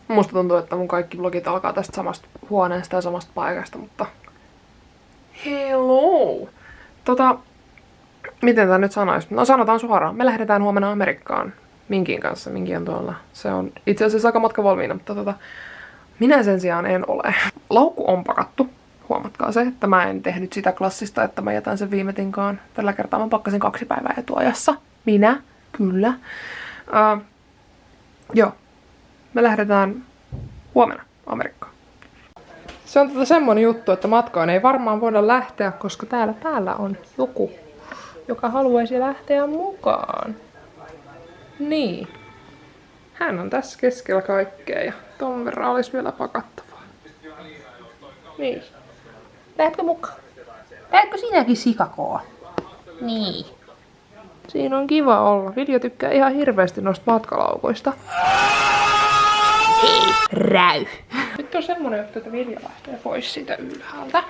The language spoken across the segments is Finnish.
Musta tuntuu, että mun kaikki vlogit alkaa tästä samasta huoneesta ja samasta paikasta, mutta... Hello! Miten tää nyt sanois? No sanotaan suoraan. Me lähdetään huomenna Amerikkaan. Minkin kanssa. Minki on tuolla. Se on itse asiassa aika matka valmiina, mutta minä sen sijaan en ole. Laukku on pakattu. Huomatkaa se, että mä en tehnyt sitä klassista, että mä jätän sen viime tinkaan. Tällä kertaa mä pakkasin 2 päivää etuajassa. Minä. Kyllä. Joo. Me lähdetään huomenna Amerikkaan. Se on semmonen juttu, että matkaan ei varmaan voida lähteä, koska täällä päällä on joku, joka haluaisi lähteä mukaan. Niin. Hän on tässä keskellä kaikkea ja ton verran olisi vielä pakattavaa. Niin. Lähdetkö mukaan? Lähdetkö sinäkin sikakoon? Niin. Siinä on kiva olla. Vilja tykkää ihan hirveästi noista matkalaukoista. Hei, räy. Nyt on semmonen juttu, että Vilja lähtee pois siitä ylhäältä.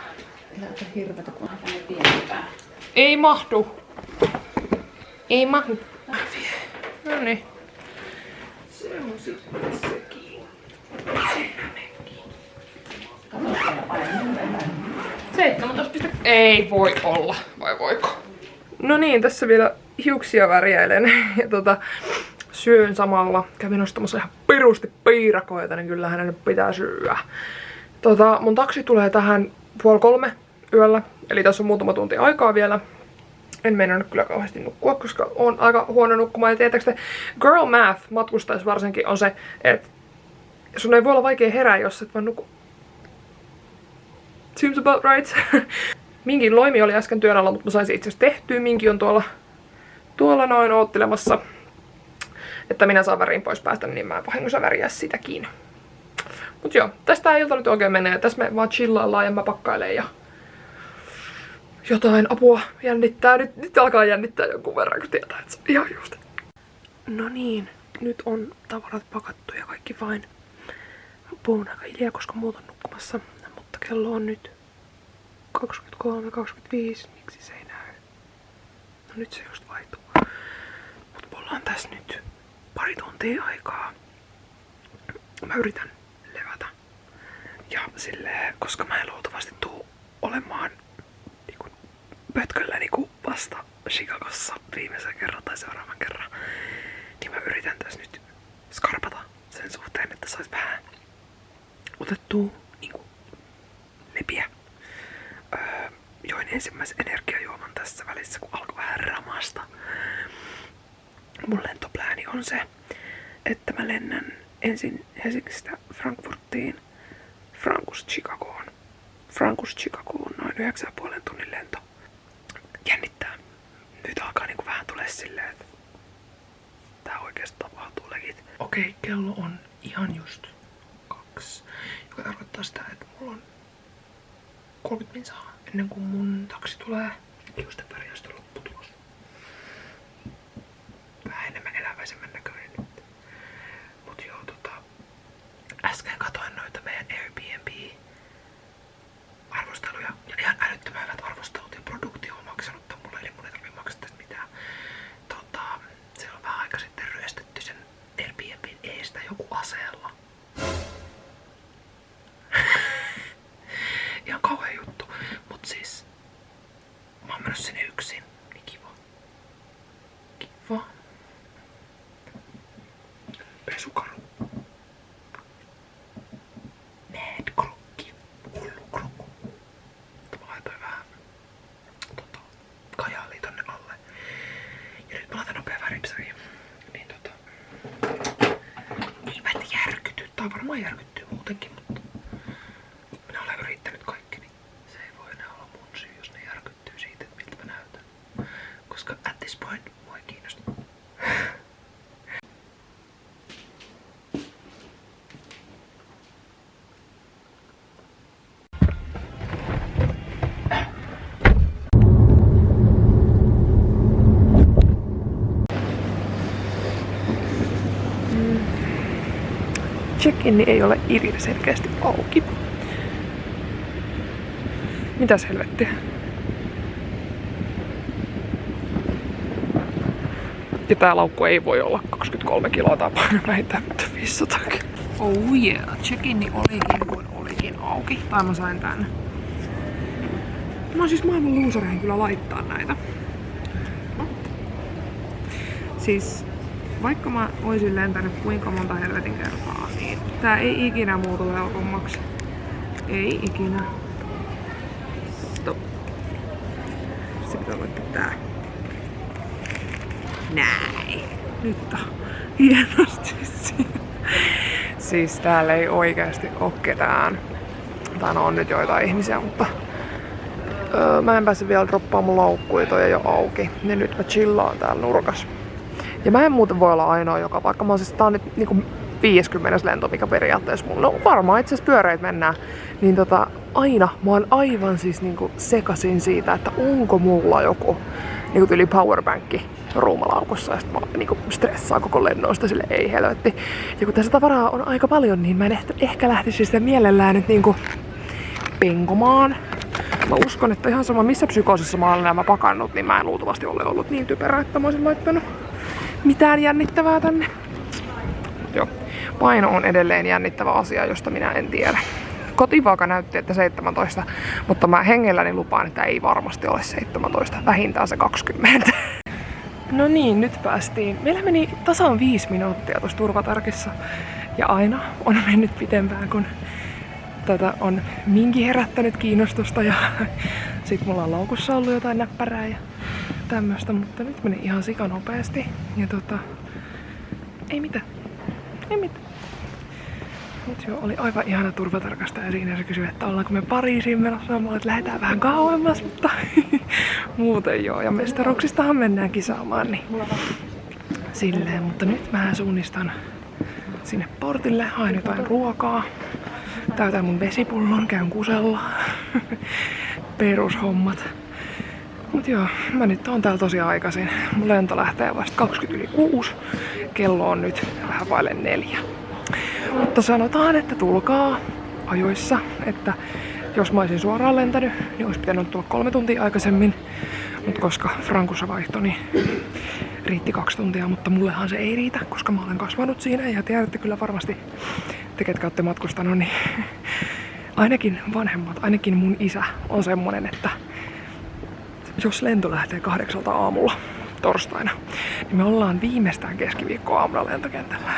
Näytä hirvetä, kun hän tänne pienempää. Ei mahdu. Ei mahdu. Noniin. Se on sitten sekin. 17. Ei voi olla. Vai voiko? No niin, tässä vielä hiuksia värjäilen. Ja syön samalla. Kävin ostamassa ihan pirusti piirakoita, niin kyllä hänen pitää syödä. Mun taksi tulee tähän 2:30 yöllä. Eli tässä on muutama tunti aikaa vielä. En meinannut kyllä kauheasti nukkua, koska on aika huono nukkumaan. Ja tietääkö girl math matkustais varsinkin on se, että sun ei voi olla vaikea herää, jos et vaan nuku. Seems about right. Minkin loimi oli äsken työn alla, mutta mä saisin itse asiassa tehtyä. Minki on tuolla noin oottelemassa, että minä saan värin pois päästä, niin mä en vahingossa väriä sitäkin. Mut joo, tästä ilta nyt oikein menee. Tässä me vaan chillaillaan ja mä pakkailen ja jotain apua jännittää. Nyt alkaa jännittää jonkun verran, kun tietää, että se on ihan just. No niin, nyt on tavarat pakattu ja kaikki fine. Mä puhun aika hiljaa, koska muut on nukkumassa. Mutta kello on nyt 23:25. Miksi se ei näy? No nyt se just vaihtuu. Mut mulla on tässä nyt pari tuntia aikaa. Mä yritän levätä. Ja silleen, koska mä en luultavasti tuu olemaan niinku pötköllä niinku vasta Chicagossa viimeisen kerran tai seuraavan kerran, niin mä yritän tässä nyt skarpata sen suhteen, että sais vähän otettua niinku lepiä. Join ensimmäisen energiajuoman tässä välissä, kun alkoi vähän ramasta. Mun lentoplääni on se, että mä lennän ensin Helsingistä Frankfurtiin, Frankfurt Chicagoon, noin 9,5 tunnin lento. Jännittää. Nyt alkaa niinku vähän tulee silleen, että tää oikeesti tapahtuu legit. Okei, kello on ihan just 2, joka tarkoittaa sitä, että mulla on 30 minsaa ennen kuin mun taksi tulee. Hiusten värjäystä lopputulos. Vähän enemmän eläväisemmän näköinen nyt. Mut joo, äsken katoin noita meidän Airbnb-arvosteluja. Ja ihan älyttömän hyvät arvostelut ja produktio on maksanut tän mulle, eli mun ei tarvii maksaa tästä mitään. Se on vähän aika sitten ryöstetty sen Airbnbin eestä joku aseella. Ihan kauhea juttu. Mut siis mä oon mennyt sinne yksin. Niin kiva. Kiva. Pesukaru. Mad krokki. Hullu krokku. Mä laitoin vähän kajaalia tonne alle. Ja nyt mä laitan nopea värimsäriä. Niin niin mä et järkyty. Tai varmaan järkyttyy muutenkin, mutta minä olen yrittänyt kaikkeni. Se ei voi enää olla mun syy, jos ne järkyttyy siitä, että miltä mä näytän. Koska at this point mua ei kiinnosta. Check-in ei ole selkeästi auki. Mitäs helvettiä? Ja tää laukku ei voi olla 23 kiloa tai paino vähintään 500. Oh yeah, check-in olikin kuin olikin auki. Tai mä sain tän. Mä oon siis maailman luusarein kyllä laittaa näitä. Siis vaikka mä oisin lentänyt kuinka monta helvetin kertaa, niin tää ei ikinä muutu helpommaksi. Ei ikinä. Stop. Se pitää laittaa tää. Näin. Nyt on hienosti siinä. Siis täällä ei oikeasti oo ketään. Tai no on nyt joitain ihmisiä, mutta mä en pääse vielä droppaamaan mun laukkuja, toi ei oo auki. Niin nyt mä chillaan täällä nurkas. Ja mä en muuten voi olla ainoa, joka vaikka mä oon siis, tää on nyt niinku 50. lento, mikä periaatteessa mulla, no varmaan itse asiassa pyöreitä mennään, niin aina mä oon aivan siis niinku sekasin siitä, että onko mulla joku niinku tyli powerbankki ruumalaukussa, ja sit mä niinku stressaan koko lennoista, sille ei helvetti. Ja kun tässä tavaraa on aika paljon, niin mä en ehkä lähtisi sitä mielellään nyt niinku penkomaan. Mä uskon, että ihan sama missä psykoosissa mä olen nämä pakannut, niin mä en luultavasti ole ollut niin typerä, että mä olisin laittanut mitään jännittävää tänne. Joo. Paino on edelleen jännittävä asia, josta minä en tiedä. Kotivaaka näytti, että 17, mutta mä hengelläni lupaan, että ei varmasti ole 17, vähintään se 20. No niin, nyt päästiin. Meillä meni tasan 5 minuuttia tuossa turvatarkissa. Ja aina on mennyt pitempään, kun tätä on minkin herättänyt kiinnostusta. Ja sit mulla on laukussa ollut jotain näppärää ja tämmöstä, mutta nyt meni ihan sikanopeasti. Ja ei mitään. Ei mitään. Nyt jo oli aivan ihana turvatarkastaja siinä, se kysyi, että ollaanko me Pariisiin menossa. Mä olin, että lähdetään vähän kauemmas, mutta muuten joo. Ja mestaruuksistahan mennään kisaamaan, niin silleen. Mutta nyt mä suunnistan sinne portille, haen jotain ruokaa. Täytän mun vesipullon, käyn kusella. Perushommat. Mut joo, mä nyt oon täällä tosi aikaisin. Mun lento lähtee vasta 6:20. Kello on nyt vähän vaille 4. Mutta sanotaan, että tulkaa ajoissa, että jos mä olisin suoraan lentänyt, niin olisi pitänyt tulla 3 tuntia aikaisemmin. Mutta koska Frankussa vaihtoi, niin riitti 2 tuntia, mutta mullehan se ei riitä, koska mä olen kasvanut siinä ja tiedätte kyllä varmasti, te ketkä olette matkustanut, niin ainakin vanhemmat, ainakin mun isä on semmonen, että jos lento lähtee 8 aamulla torstaina, niin me ollaan viimeistään keskiviikkoa aamulla lentokentällä.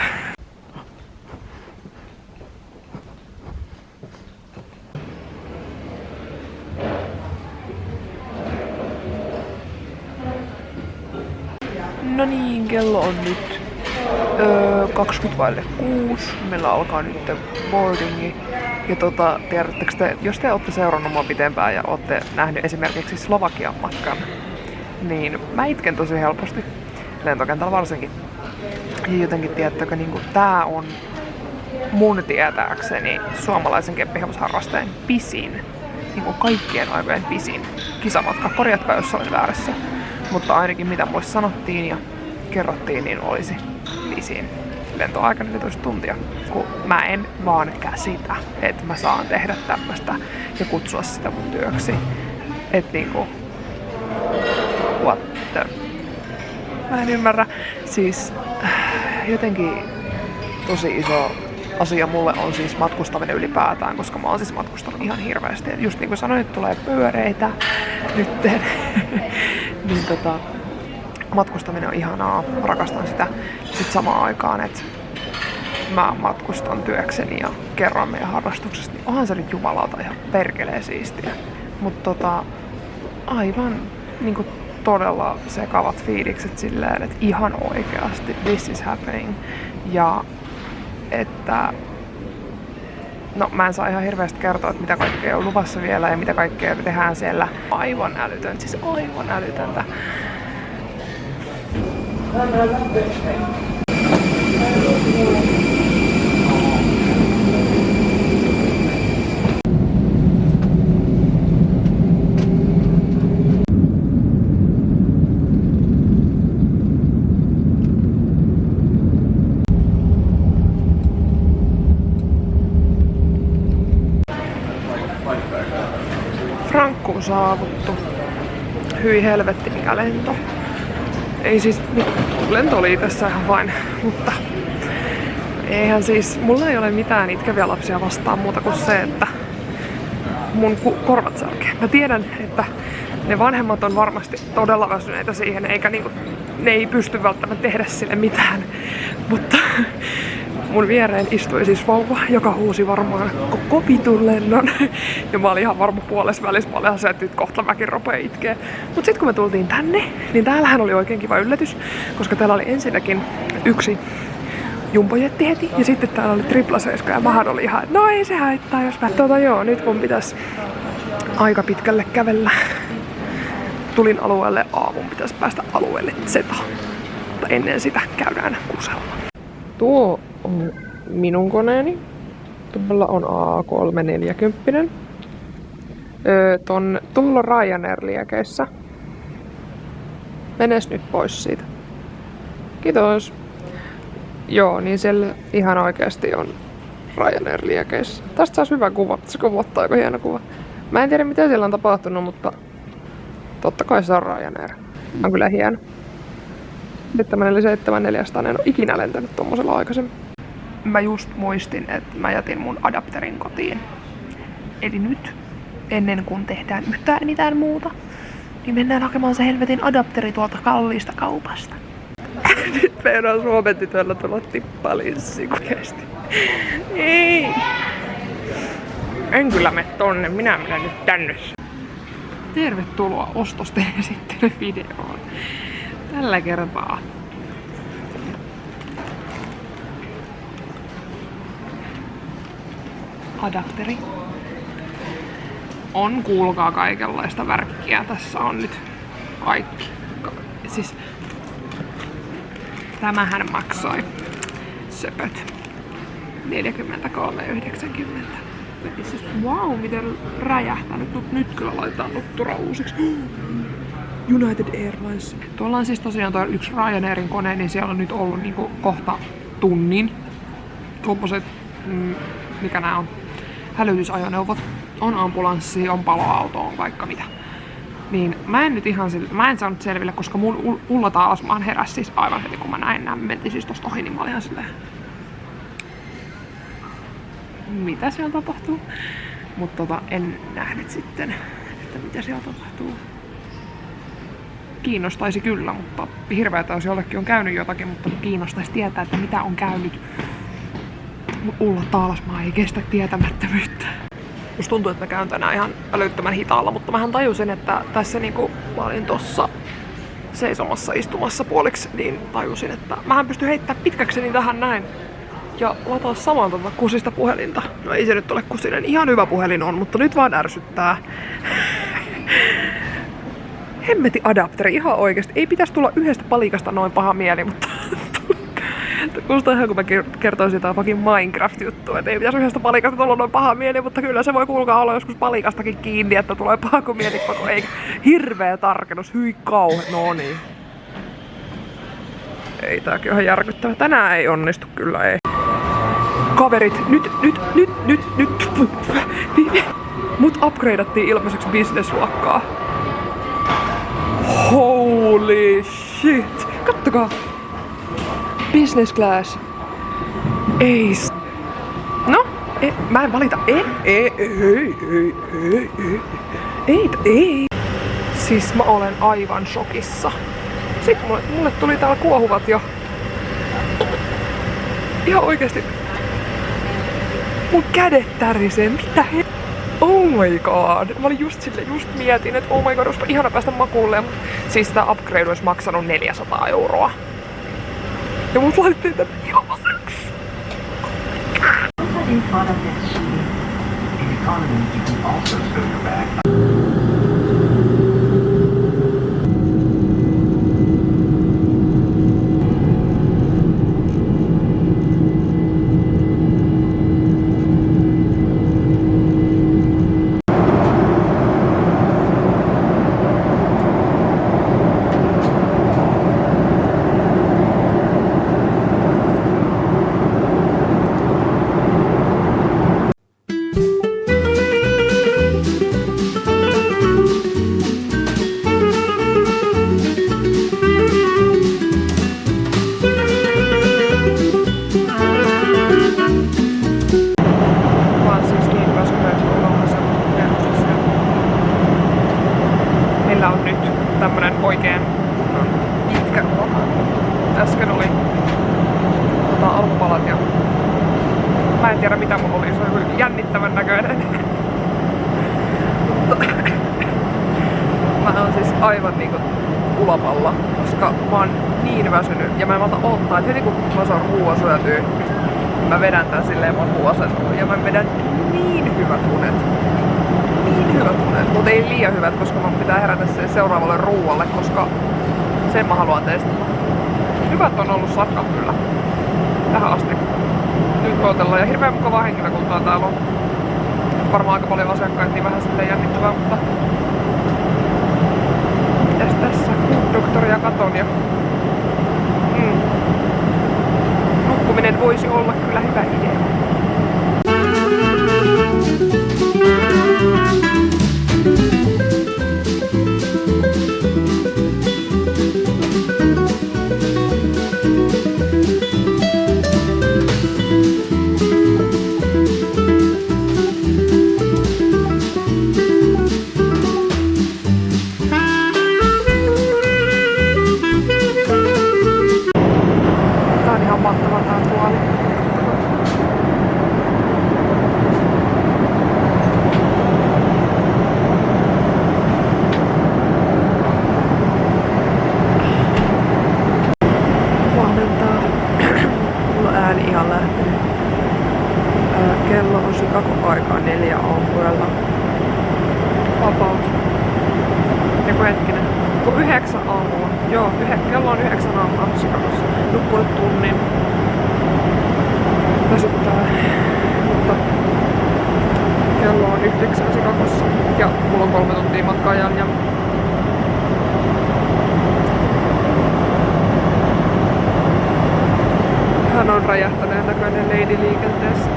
No niin, kello on nyt 20:06. Meillä alkaa nyt boardingi. Ja tiedättekö te, jos te olette seurannut mua pitempään ja olette nähnyt esimerkiksi Slovakian matkan, niin mä itken tosi helposti. Lentokentällä varsinkin. Ja jotenkin tiedättekö, niin tää on mun tietääkseni suomalaisen keppihevosharrasteen pisin, niin kuin kaikkien aikojen pisin kisamatka. Korjatkaa, jos olen väärässä. Mutta ainakin mitä mulle sanottiin ja kerrottiin, niin olisi pisin lentoaika 14 tuntia. Kun mä en vaan käsitä, että mä saan tehdä tämmöstä ja kutsua sitä mun työksi. Et niinku, what the... Mä en ymmärrä. Siis jotenkin tosi iso asia mulle on siis matkustaminen ylipäätään, koska mä oon siis matkustanut ihan hirveästi. Et just niin kuin sanoin, että tulee pyöreitä nytten. Niin matkustaminen on ihanaa, rakastan sitä. Sitten samaan aikaan, että mä matkustan työkseni ja kerron meidän harrastuksesta, niin onhan se nyt jumalauta ihan perkelee siistiä. Mutta aivan niinku todella sekavat fiilikset silleen, että ihan oikeasti this is happening. Ja että no mä en saa ihan hirveästi kertoa, että mitä kaikkea on luvassa vielä ja mitä kaikkea me tehdään siellä. Aivan älytöntä, siis aivan älytöntä. Frankkuun saavuttu. Hyi helvetti mikä lento. ei siis, lento oli tässä ihan vain, mutta eihän siis, mulla ei ole mitään itkeviä lapsia vastaan muuta kuin se, että mun korvat särkee. Mä tiedän, että ne vanhemmat on varmasti todella väsyneitä siihen, eikä niinku, ne ei pysty välttämättä tehdä sille mitään. Mutta mun viereen istui siis vauva, joka huusi varmaan koko vitun lennon. Ja mä olin ihan varma puolessa välissä, mä olin ihan se, että nyt kohta mäkin rupean itkee. Mut sit kun me tultiin tänne, niin täällähän oli oikein kiva yllätys, koska täällä oli ensinnäkin yksi jumbojetti heti, ja sitten täällä oli 777, ja mähän oli ihan, että no ei se haittaa, jos mä... joo, nyt mun pitäisi aika pitkälle kävellä. Tulin alueelle A, mun pitäisi päästä alueelle Z. Mutta ennen sitä käydään kusella. Tuo on minun koneeni. Tuolla on A340. Tuolla on Ryanair-liekeissä. Menes nyt pois siitä. Kiitos. Joo, niin siellä ihan oikeasti on Ryanair-liekeissä. Tästä saisi hyvä kuva. Se kuvottaa aika hieno kuva. Mä en tiedä mitä siellä on tapahtunut, mutta totta kai se on Ryanair. On kyllä hieno. Sitten tämmönen oli 7400, en ole ikinä lentänyt tommosella aikaisemmin. Mä just muistin, että mä jätin mun adapterin kotiin. Eli nyt, ennen kuin tehdään yhtään mitään muuta, niin mennään hakemaan se helvetin adapteri tuolta kalliista kaupasta. Nyt meidän Suomen tytöllä tulla tippalinssi oikeesti. Ei! En kyllä mene tonne, minä menen nyt tänne. Tervetuloa ostosten esittelyvideoon. Tällä kertaa adapteri. On kuulkaa kaikenlaista värkkiä. Tässä on nyt kaikki. Siis tämähän maksoi söpöt 43,90. Siis wow, miten räjähtänyt. Nyt kyllä laitetaan nuttura uusiksi. United Airlines. Tuolla on siis tosiaan tuo yksi Ryanairin kone, niin siellä on nyt ollut niinku kohta tunnin. Tuommoiset, mikä nää on, hälytysajoneuvot. On ambulanssi, on paloauto, on vaikka mitä. Niin mä en saanut selville, koska mun Ulla-Taalasmaan heräsi siis aivan heti kun mä näin nämä. Me mentiin siis tosta ohi, niin mä olin ihan silleen, mitä siellä tapahtuu? Mutta en nähnyt sitten, että mitä siellä tapahtuu. Kiinnostaisi kyllä, mutta hirveätä jos jollekin on käynyt jotakin, mutta kiinnostaisi tietää, että mitä on käynyt. Ulla-Taalasmaa ei kestä tietämättömyyttä. Musta tuntuu, että mä käyn tänään ihan älyttömän hitaalla, mutta mähän tajusin, että tässä niinku mä olin tossa seisomassa istumassa puoliksi, niin tajusin, että mähän pystyn heittämään pitkäkseni tähän näin ja lataa saman kusista puhelinta. No ei se nyt ole kusinen, ihan hyvä puhelin on, mutta nyt vaan ärsyttää. Hemmeti adapteri, ihan oikeesti. Ei pitäisi tulla yhdestä palikasta noin paha mieli, mutta kuulostaa ihan kun mä kertoisin jotain fucking Minecraft-juttua, että ei pitäisi yhdestä palikasta tulla noin paha mieli, mutta kyllä se voi kuulkaa olla joskus palikastakin kiinni, että tulee paha kun mielikko, kun ei hirveä tarkennus, hyi kauhe, no niin. Ei tääkin ihan järkyttävä. Tänään ei onnistu kyllä, ei. Kaverit, nyt. Mut upgradeattiin ilmaiseksi business-luokkaa. Holy shit! Kattokaa! Business class. Ei. No, mä en valita. Ei. Siis mä olen aivan shokissa. Sitten mulle tuli täällä kuohuvat jo. Ihan oikeesti. Mun kädet tärisee. Mitä he... Oh my god. Mä olin just mietin, että oh my god, olisipa ihana päästä makuulle. Siis tää upgrade olisi maksanut 400 €. Ja mut laitettiin tänne ilmaiseksi. äsken oli alkupalat ja mä en tiedä mitä mulla oli, se oli jännittävän näköinen. Mutta mä oon siis aivan niinku ulapalla, koska mä oon niin väsynyt ja mä en malta odottaa, että heti kun mä saan ruoan syötyä, mä vedän tän silleen makuasentoon ja mä vedän niin hyvät unet. Niin hyvät unet, mutta ei liian hyvät, koska mun pitää herätä sen seuraavalle ruualle, koska sen mä haluan testata. Hyvät on ollut safkat kyllä. Tähän asti. Nyt odotellaan ja hirveän mukavaa henkilökuntaa täällä on. Varmaan aika paljon asiakkaita, niin vähän silleen jännittävää, mutta mitäs tässä? Doktoria katon ja nukkuminen voisi olla kyllä hyvä idea. Kello on Chicago-aikaa 4 aamuyöllä. About. Joku hetkinen. 9 aamulla. Joo, kello on 9 aamulla Chicagossa. Nukkunut tunnin. Väsyttää. Mutta kello on 9 Chicagossa. Ja mulla on 3 tuntia matkaa jäljellä. Hän on räjähtäneen näköinen lady liikenteessä.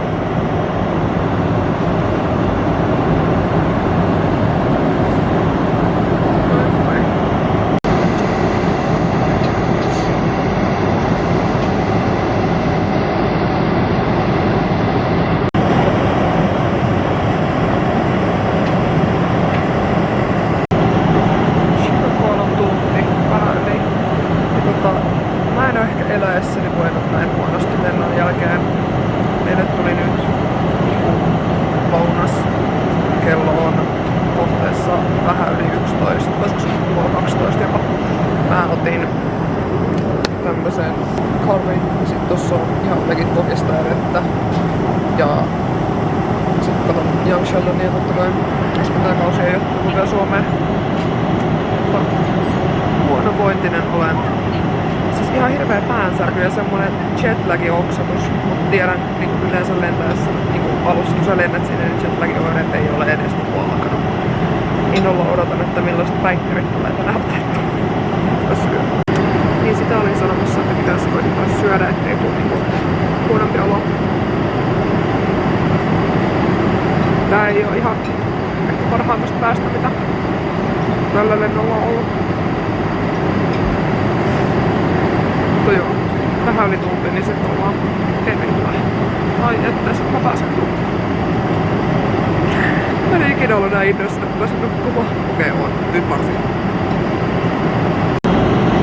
Eläessäni voinut näin huonosti lennon jälkeen. Meille tuli nyt lounas. Kello on kohteessa vähän yli 11, olisiko se puoli 12 jopa. Mä otin tämmösen curryn, sit tossa on ihan legit kokista ja vettä. Ja sit katon Young Sheldonia totta kai, koska tää kausi ei oo tullut vielä Suomeen. Mutta huonovointinen olen. Siis ihan hirveä päänsärky ja semmonen jetlagi-oksatus, mutta tiedän niin yleensä lentäessä niin alussa, kun sä lennät sinne, niin jetlagi-oireet ei ole edes alkanut. Innolla odotan, että millaista päikkärit tulee tänä näytettä. Niin sitä olin sanomassa, että pitäisi koittaa syödä, ettei tule niin huonompi olo. Tää ei oo ihan parhaimmasta päästä, mitä tällä lennolla on ollut. Mutta joo, vähän yli tunti, niin sit ollaan perillä. Ai että, sit mä pääsen nukkumaan. Mä en ikinä ollut näin innoissa, että pääsen nukkumaan. Okei, on. Nyt varsinkin.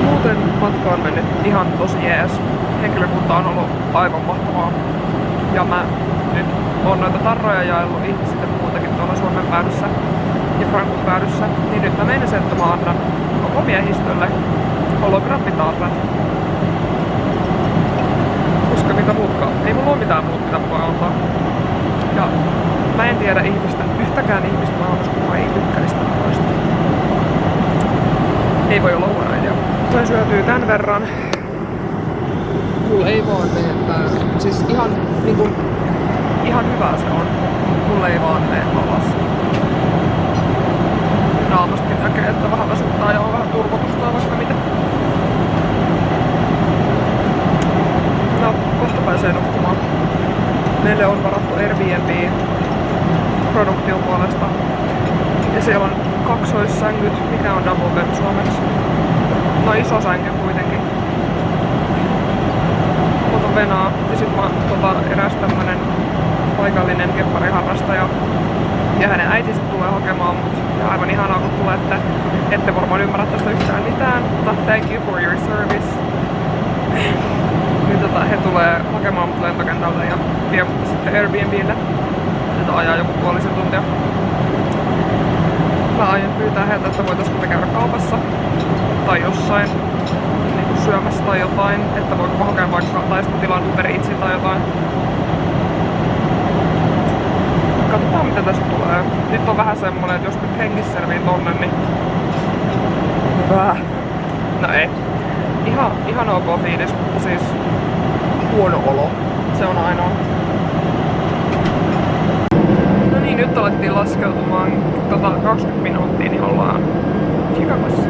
Muuten matka on mennyt ihan tosi jees. Henkilökunta on ollut aivan mahtavaa. Ja mä nyt oon noita tarroja jaellut ihmisille muutenkin tuolla Suomen päädyssä ja Frankfurt päädyssä. Niin nyt mä meinasin, että mä annan koko miehistölle hologrammitarrat. Koska mitä muutkaan, ei mulla oo mitään muuta mitä voi antaa. Ja mä en tiedä yhtäkään ihmistä maailmassa, kun ei tykkäistä tarroista. Ei voi olla huono idea. Sain syötyy tän verran. Mulla ei vaan mene tää. Siis ihan hyvää se on. Mulla ei vaan mene alas. Naamastakin näkee, että vähän väsyttää ja on vähän turvotusta vaikka mitä. No, kohta pääsee nukkumaan. Meille on varattu Airbnb produktion puolesta. Ja siellä on kaksoissängyt, mikä on double bed suomeksi. No iso sänky kuitenkin. Mutta venaa. Ja sit eräs tämmönen paikallinen keppariharrastaja. Ja hänen äitinsä tulee hakemaan mut. Ja aivan ihanaa kun tulee, että ette varmaan ymmärrä tästä yhtään mitään. Mutta thank you for your service. Niin he tulee hakemaan mut lentokentältä ja vie mut sitten Airbnbille. Tätä ajaa joku puolisen tuntia. Mä aion pyytää heiltä, että voitaisko me käydä kaupassa tai jossain niin syömässä tai jotain, että voiko hakea vaikka tai sitten tilaan Uber Eatsin tai jotain. Katsotaan mitä tästä tulee. Nyt on vähän semmonen, että jos nyt hengissä selvii tonne, niin no ei. Ihan ok fiilis, mutta siis huono olo. Se on ainoa. No niin, nyt alettiin laskeutumaan 20 minuuttia, niin ollaan Chicagossa.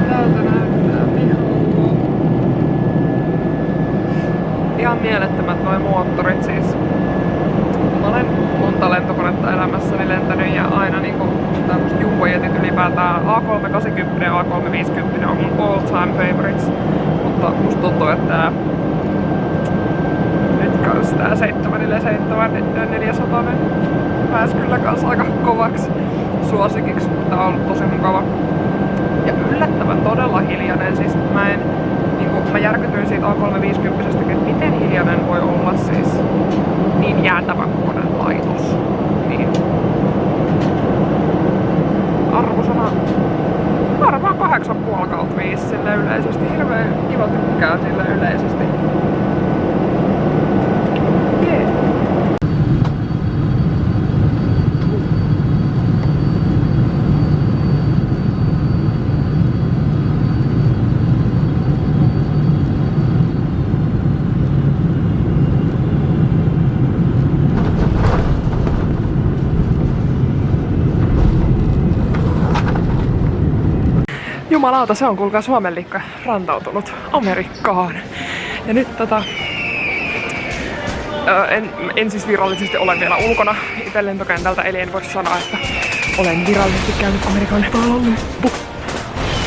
Täältä näyttää pihalta. Ihan mielettömät noi moottorit siis. Mä olen monta lentokonetta elämässäni lentänyt ja aina niinku tämmöset jumbojetit ylipäätään A380 ja A350 on mun all time favorites. Mutta musta tuntuu, että nyt kans tää 747 400 pääs kyllä kans aika kovaksi suosikiksi. Tää on ollut tosi mukava. Ja yllättävän todella hiljainen. Siis mä järkytyin siitä A350, että miten hiljainen voi olla siis niin jäätävän kokoinen laitos. Niin arvosana varmaan 8,5/5 sille yleisesti. Hirveen kiva tykkää sille yleisesti. Yeah. Jumalauta, se on kuulkaa Suomen liikka rantautunut Amerikkaan. Ja nyt en siis virallisesti ole vielä ulkona itse lentokentältä, eli en voi sanoa, että olen virallisesti käynyt Amerikan pallonlippu.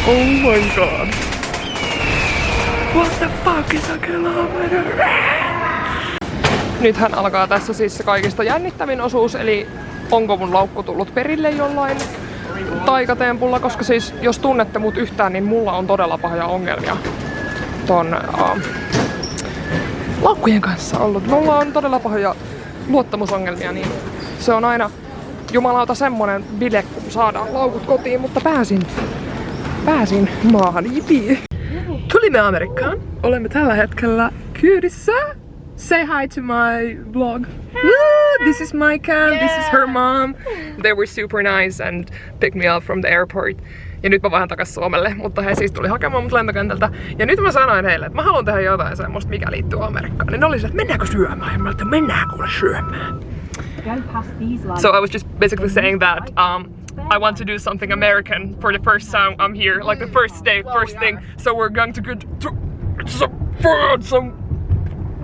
Oh my god. What the fuck is a kilometer? Nythän alkaa tässä siis se kaikista jännittävin osuus, eli onko mun laukku tullut perille jollain taikatempulla, koska siis jos tunnette mut yhtään, niin mulla on todella pahoja ongelmia ton laukkujen kanssa ollut. Mulla on todella pahoja luottamusongelmia, niin se on aina jumalauta semmonen bile, kun saadaan laukut kotiin, mutta pääsin maahan. Jipi! Tulimme Amerikkaan. Olemme tällä hetkellä kyydissä. Say hi to my vlog. This is Maika, this is her mom. They were super nice and picked me up from the airport. Ja nyt mä vähän takas Suomelle, mutta he siis tuli hakemaan mut lentokentältä. Ja nyt mä sanoin heille, että mä haluan tehdä jotain semmoista, mikä liittyy Amerikkaan. Niin ne oli se, että mennäänkö syömään? Ja mä olin, että mennään kuule syömään. So I was just basically saying that I want to do something American for the first time I'm here. Like the first day, first thing. So we're going to go to some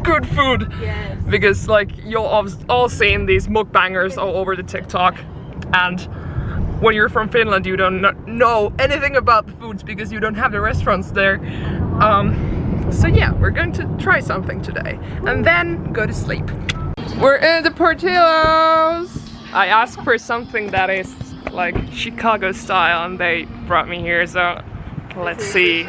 good food. Yes. Because like you'll all seen these mukbangers all over the TikTok, and when you're from Finland you don't know anything about the foods because you don't have the restaurants there. So yeah, we're going to try something today and then go to sleep. We're in the Portillo's. I asked for something that is like Chicago style and they brought me here, so let's see.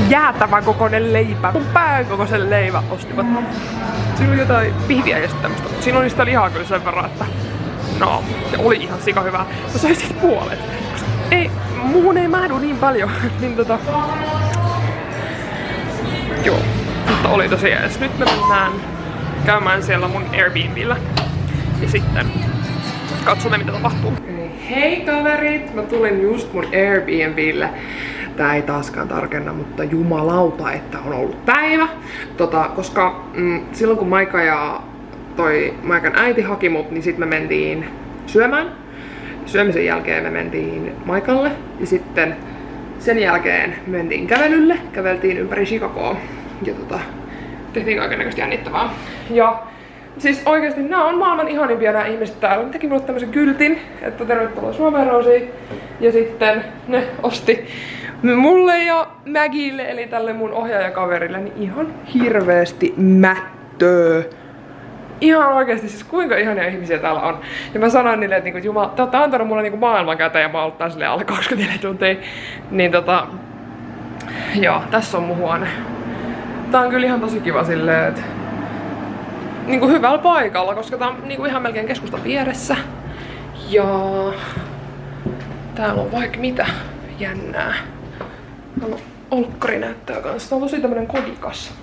Jäätävän kokoinen leipä. Mun pään kokoisen leivä ostivat. Siinä oli jotain pihviä ja tämmöstä, mutta siinä oli sitä lihaa kyllä sen verran, että no, se oli ihan sika hyvää. Mä söin sit puolet. Ei, muuhun ei mahdu niin paljon, niin joo, mutta oli tosi jees. Nyt me mennään käymään siellä mun Airbnbillä ja sitten katsomme mitä tapahtuu. Hei kaverit! Mä tulin just mun Airbnbille. Tää ei taaskaan tarkenna, mutta jumalauta, että on ollut päivä. Koska silloin kun Maika ja toi Maikan äiti haki mut, niin sit me mentiin syömään. Syömisen jälkeen me mentiin Maikalle ja sitten sen jälkeen mentiin kävelylle. Käveltiin ympäri Chicagoa ja tehtiin kaikennäköistä jännittävää. Ja siis oikeesti nää on maailman ihanimpia nää ihmiset täällä. Ne teki mulle tämmösen kyltin, että tervetuloa Suomeen Roosiin. Ja sitten ne osti mulle ja Magille, eli tälle mun ohjaajakaverille, niin ihan hirveesti mättöä. ihan oikeesti siis kuinka ihania ihmisiä täällä on. Ja mä sanoin niille, että niinku, Jumala, te ootte antanut mulle niinku maailman käteen ja mä oon ollut tää silleen alle 24 tuntia. Niin joo, tässä on mun huone. Tää on kyllä ihan tosi kiva silleen, että niinku hyvällä paikalla, koska tää on niinku ihan melkein keskustan vieressä. Ja täällä on vaikka mitä jännää. Täällä on olkkari näyttää kanssa. Tää on tosi tämmönen kodikas.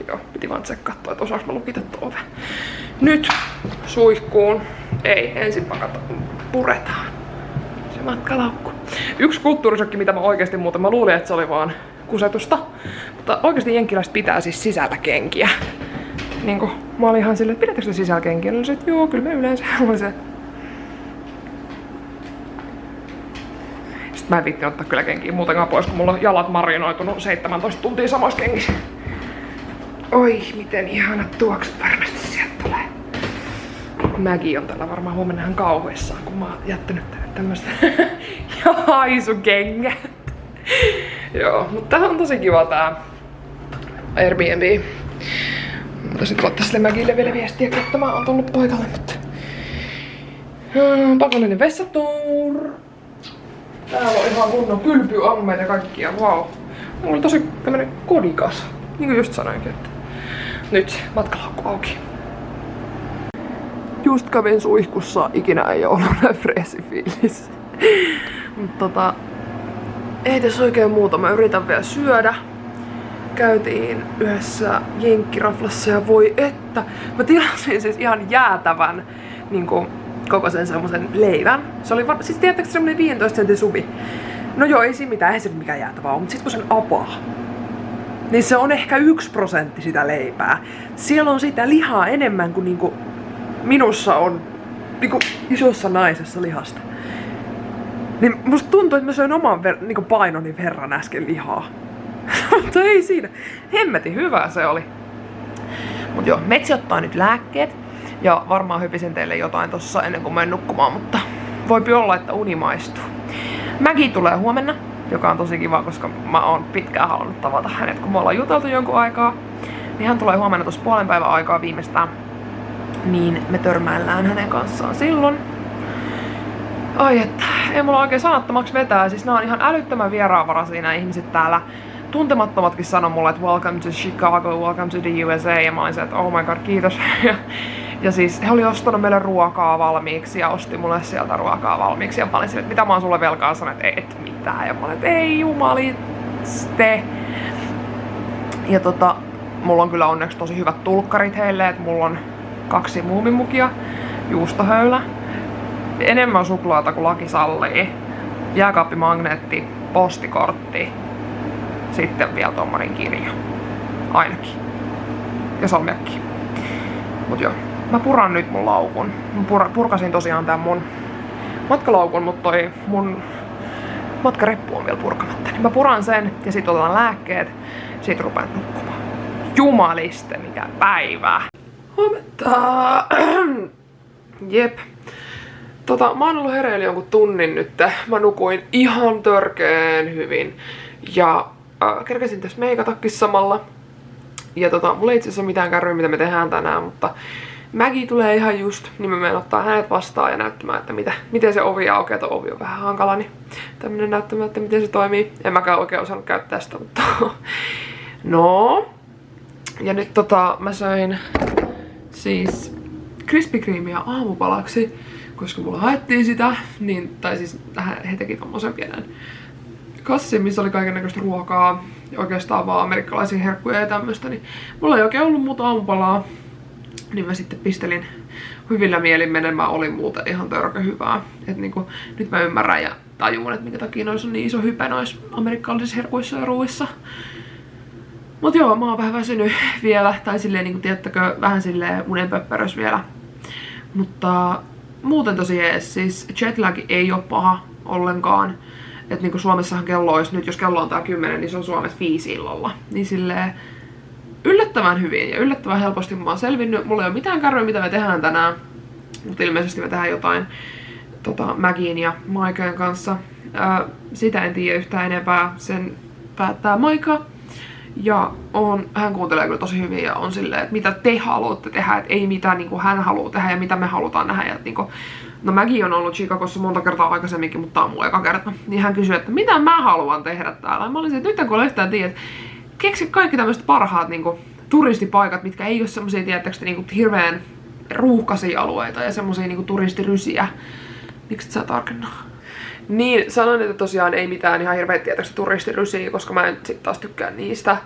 Joo, piti vaan tsekkaa, että osaaks mä lukita tuon oven. Nyt suihkuun. Ei, ensin puretaan se matkalaukku. Yksi kulttuurisokki, mitä mä oikeesti muuten, mä luulin, että se oli vaan kusetusta. Mutta oikeesti jenkkiläiset pitää siis sisällä kenkiä. Niinku, mä olin ihan silleen, että pidättekö te sisällä kenkiä? Niin että joo, kyllä me yleensä. Sitten mä en viitti ottaa kyllä kenkiä muutenkaan pois, kun mulla on jalat marinoitunut 17 tuntia samoissa kengissä. Oi, miten ihanat tuoksut varmasti sieltä tulee. Mäkin on täällä varmaan huomenna ihan kauhuissaan, kun mä oon jättänyt tämmöstä haisukengät. Joo, mutta tää on tosi kiva tää Airbnb. Mutta nyt laittaa sille Mäkille vielä viestiä, että mä oon tullut paikalle, mutta pakollinen vessatour. Täällä on ihan kunnon kylpyammeet ja kaikkia, wow. Mulla oli tosi tämmönen kodikas, niin kuin just sanoinkin, että nyt matkalaukku auki. Just kävin suihkussa, ikinä ei oo ollut näin freesi fiilis. Mutta ei tässä oikein muuta, mä yritän vielä syödä. Käytiin yhdessä jenkkiraflassa ja voi että. Mä tilasin siis ihan jäätävän niinku kokoisen semmosen leivän. Se oli siis tiedättekö semmonen 15 sentin suvi. No joo, ei siinä mitään, ei se mikään jäätävää ole, mutta sit kun sen avaa, niin se on ehkä 1% sitä leipää. Siellä on sitä lihaa enemmän kuin niinku minussa on niinku isossa naisessa lihasta. Niin musta tuntuu, että mä söin oman niinku painoni verran äsken lihaa. Mutta ei siinä. Hemmetin hyvää se oli. Mut joo, Metsi ottaa nyt lääkkeet. Ja varmaan hypisen teille jotain tossa ennen kuin menen nukkumaan, mutta voipi olla, että uni maistuu. Mäki tulee huomenna, joka on tosi kiva, koska mä oon pitkään halunnut tavata hänet, kun me ollaan juteltu jonkun aikaa. Niin hän tulee huomenna tossa puolen päivän aikaa viimeistään. Niin me törmäillään hänen kanssaan silloin. Ai että, ei mulla oikein sanattomaksi vetää. Siis nää on ihan älyttömän vieraanvaraisia nämä ihmiset täällä. Tuntemattomatkin sanoi mulle, että welcome to Chicago, welcome to the USA. Ja mä olin se, että oh my god, kiitos. Ja siis he oli ostanut meille ruokaa valmiiksi ja osti mulle sieltä ruokaa valmiiksi. Ja mä olin sille, että mitä mä oon sulle velkaa, sanoin, että et mitään. Ja mä olin, että ei jumaliste. Ja mulla on kyllä onneksi tosi hyvät tulkkarit heille, että mulla on 2 muumimukia, juustohöylä, enemmän suklaata kuin laki sallii, jääkaappimagneetti, postikortti, sitten vielä tommonen kirja. Ainakin. Ja salmiakki. Mut joo, mä puran nyt mun laukun. Mä purkasin tosiaan tän mun matkalaukun, mutta toi mun matkareppu on vielä purkamatta. Niin mä puran sen ja sit otetaan lääkkeet, sit rupean nukkumaan. Jumaliste, mikä päivää! Huomenta! Jep. Mä oon ollut hereillä jonkun tunnin nyt. Mä nukuin ihan törkeen hyvin. Ja kerkesin tässä meikatakin samalla. Ja mulla ei itse asiassa mitään kärryä, mitä me tehdään tänään, mutta Mäki tulee ihan just, niin mä menen ottaa hänet vastaan ja näyttämään, että miten se ovi aukeaa. Tuo ovi on vähän hankala, niin tämmönen näyttämään, että miten se toimii. En mäkään oikein osannut käyttää sitä, mutta no. Ja nyt mä söin siis Krispy Kremea aamupalaksi, koska mulla haettiin sitä, niin, tai siis he teki tommosen pienen kassin, missä oli kaikennäköistä ruokaa, ja oikeastaan vaan amerikkalaisia herkkuja ja tämmöstä, niin mulla ei oikein ollut muuta aamupalaa, niin mä sitten pistelin hyvillä mielin menemään, oli muuten ihan törköhyvää. Et niinku, nyt mä ymmärrän ja tajuun, että minkä takia noissa on niin iso hype noissa amerikkalaisissa herkuissa ja ruuissa. Mut joo, mä oon vähän väsynyt vielä, tai silleen niinku tiedättekö, vähän silleen unenpöppärös vielä. Mutta muuten tosi jees, siis jetlag ei oo paha ollenkaan. Et niinku Suomessahan kello olisi nyt, jos kello on tää 10, niin se on Suomessa 5 illalla. Niin silleen yllättävän hyvin ja yllättävän helposti mä oon selvinnyt. Mulla ei oo mitään kärryä, mitä me tehdään tänään. Mutta ilmeisesti me tehdään jotain Magin ja Maiken kanssa. Sitä en tiedä yhtään enempää, sen päättää Maika. Ja hän kuuntelee kyllä tosi hyvin ja on silleen, että mitä te haluatte tehdä, että ei mitä niin kuin hän haluaa tehdä ja mitä me halutaan nähdä. Ja, niin kuin, no Maggie on ollut Chicagossa monta kertaa aikaisemminkin, mutta tää on mulla eka kerta. Niin hän kysyi, että mitä mä haluan tehdä täällä. Ja mä olisin, että nyt kun olen yhtään tiedä, että keksi kaikki tämmöiset parhaat niin kuin, turistipaikat, mitkä ei ole semmosia, tiedättekö, niin kuin, hirveän ruuhkaisia alueita ja semmosia niin kuin, turistirysiä. Miksi sä tarkennaa? Niin, sanoin, että tosiaan ei mitään ihan hirveet tietysti turistirysiä, koska mä en sit taas tykkään niistä.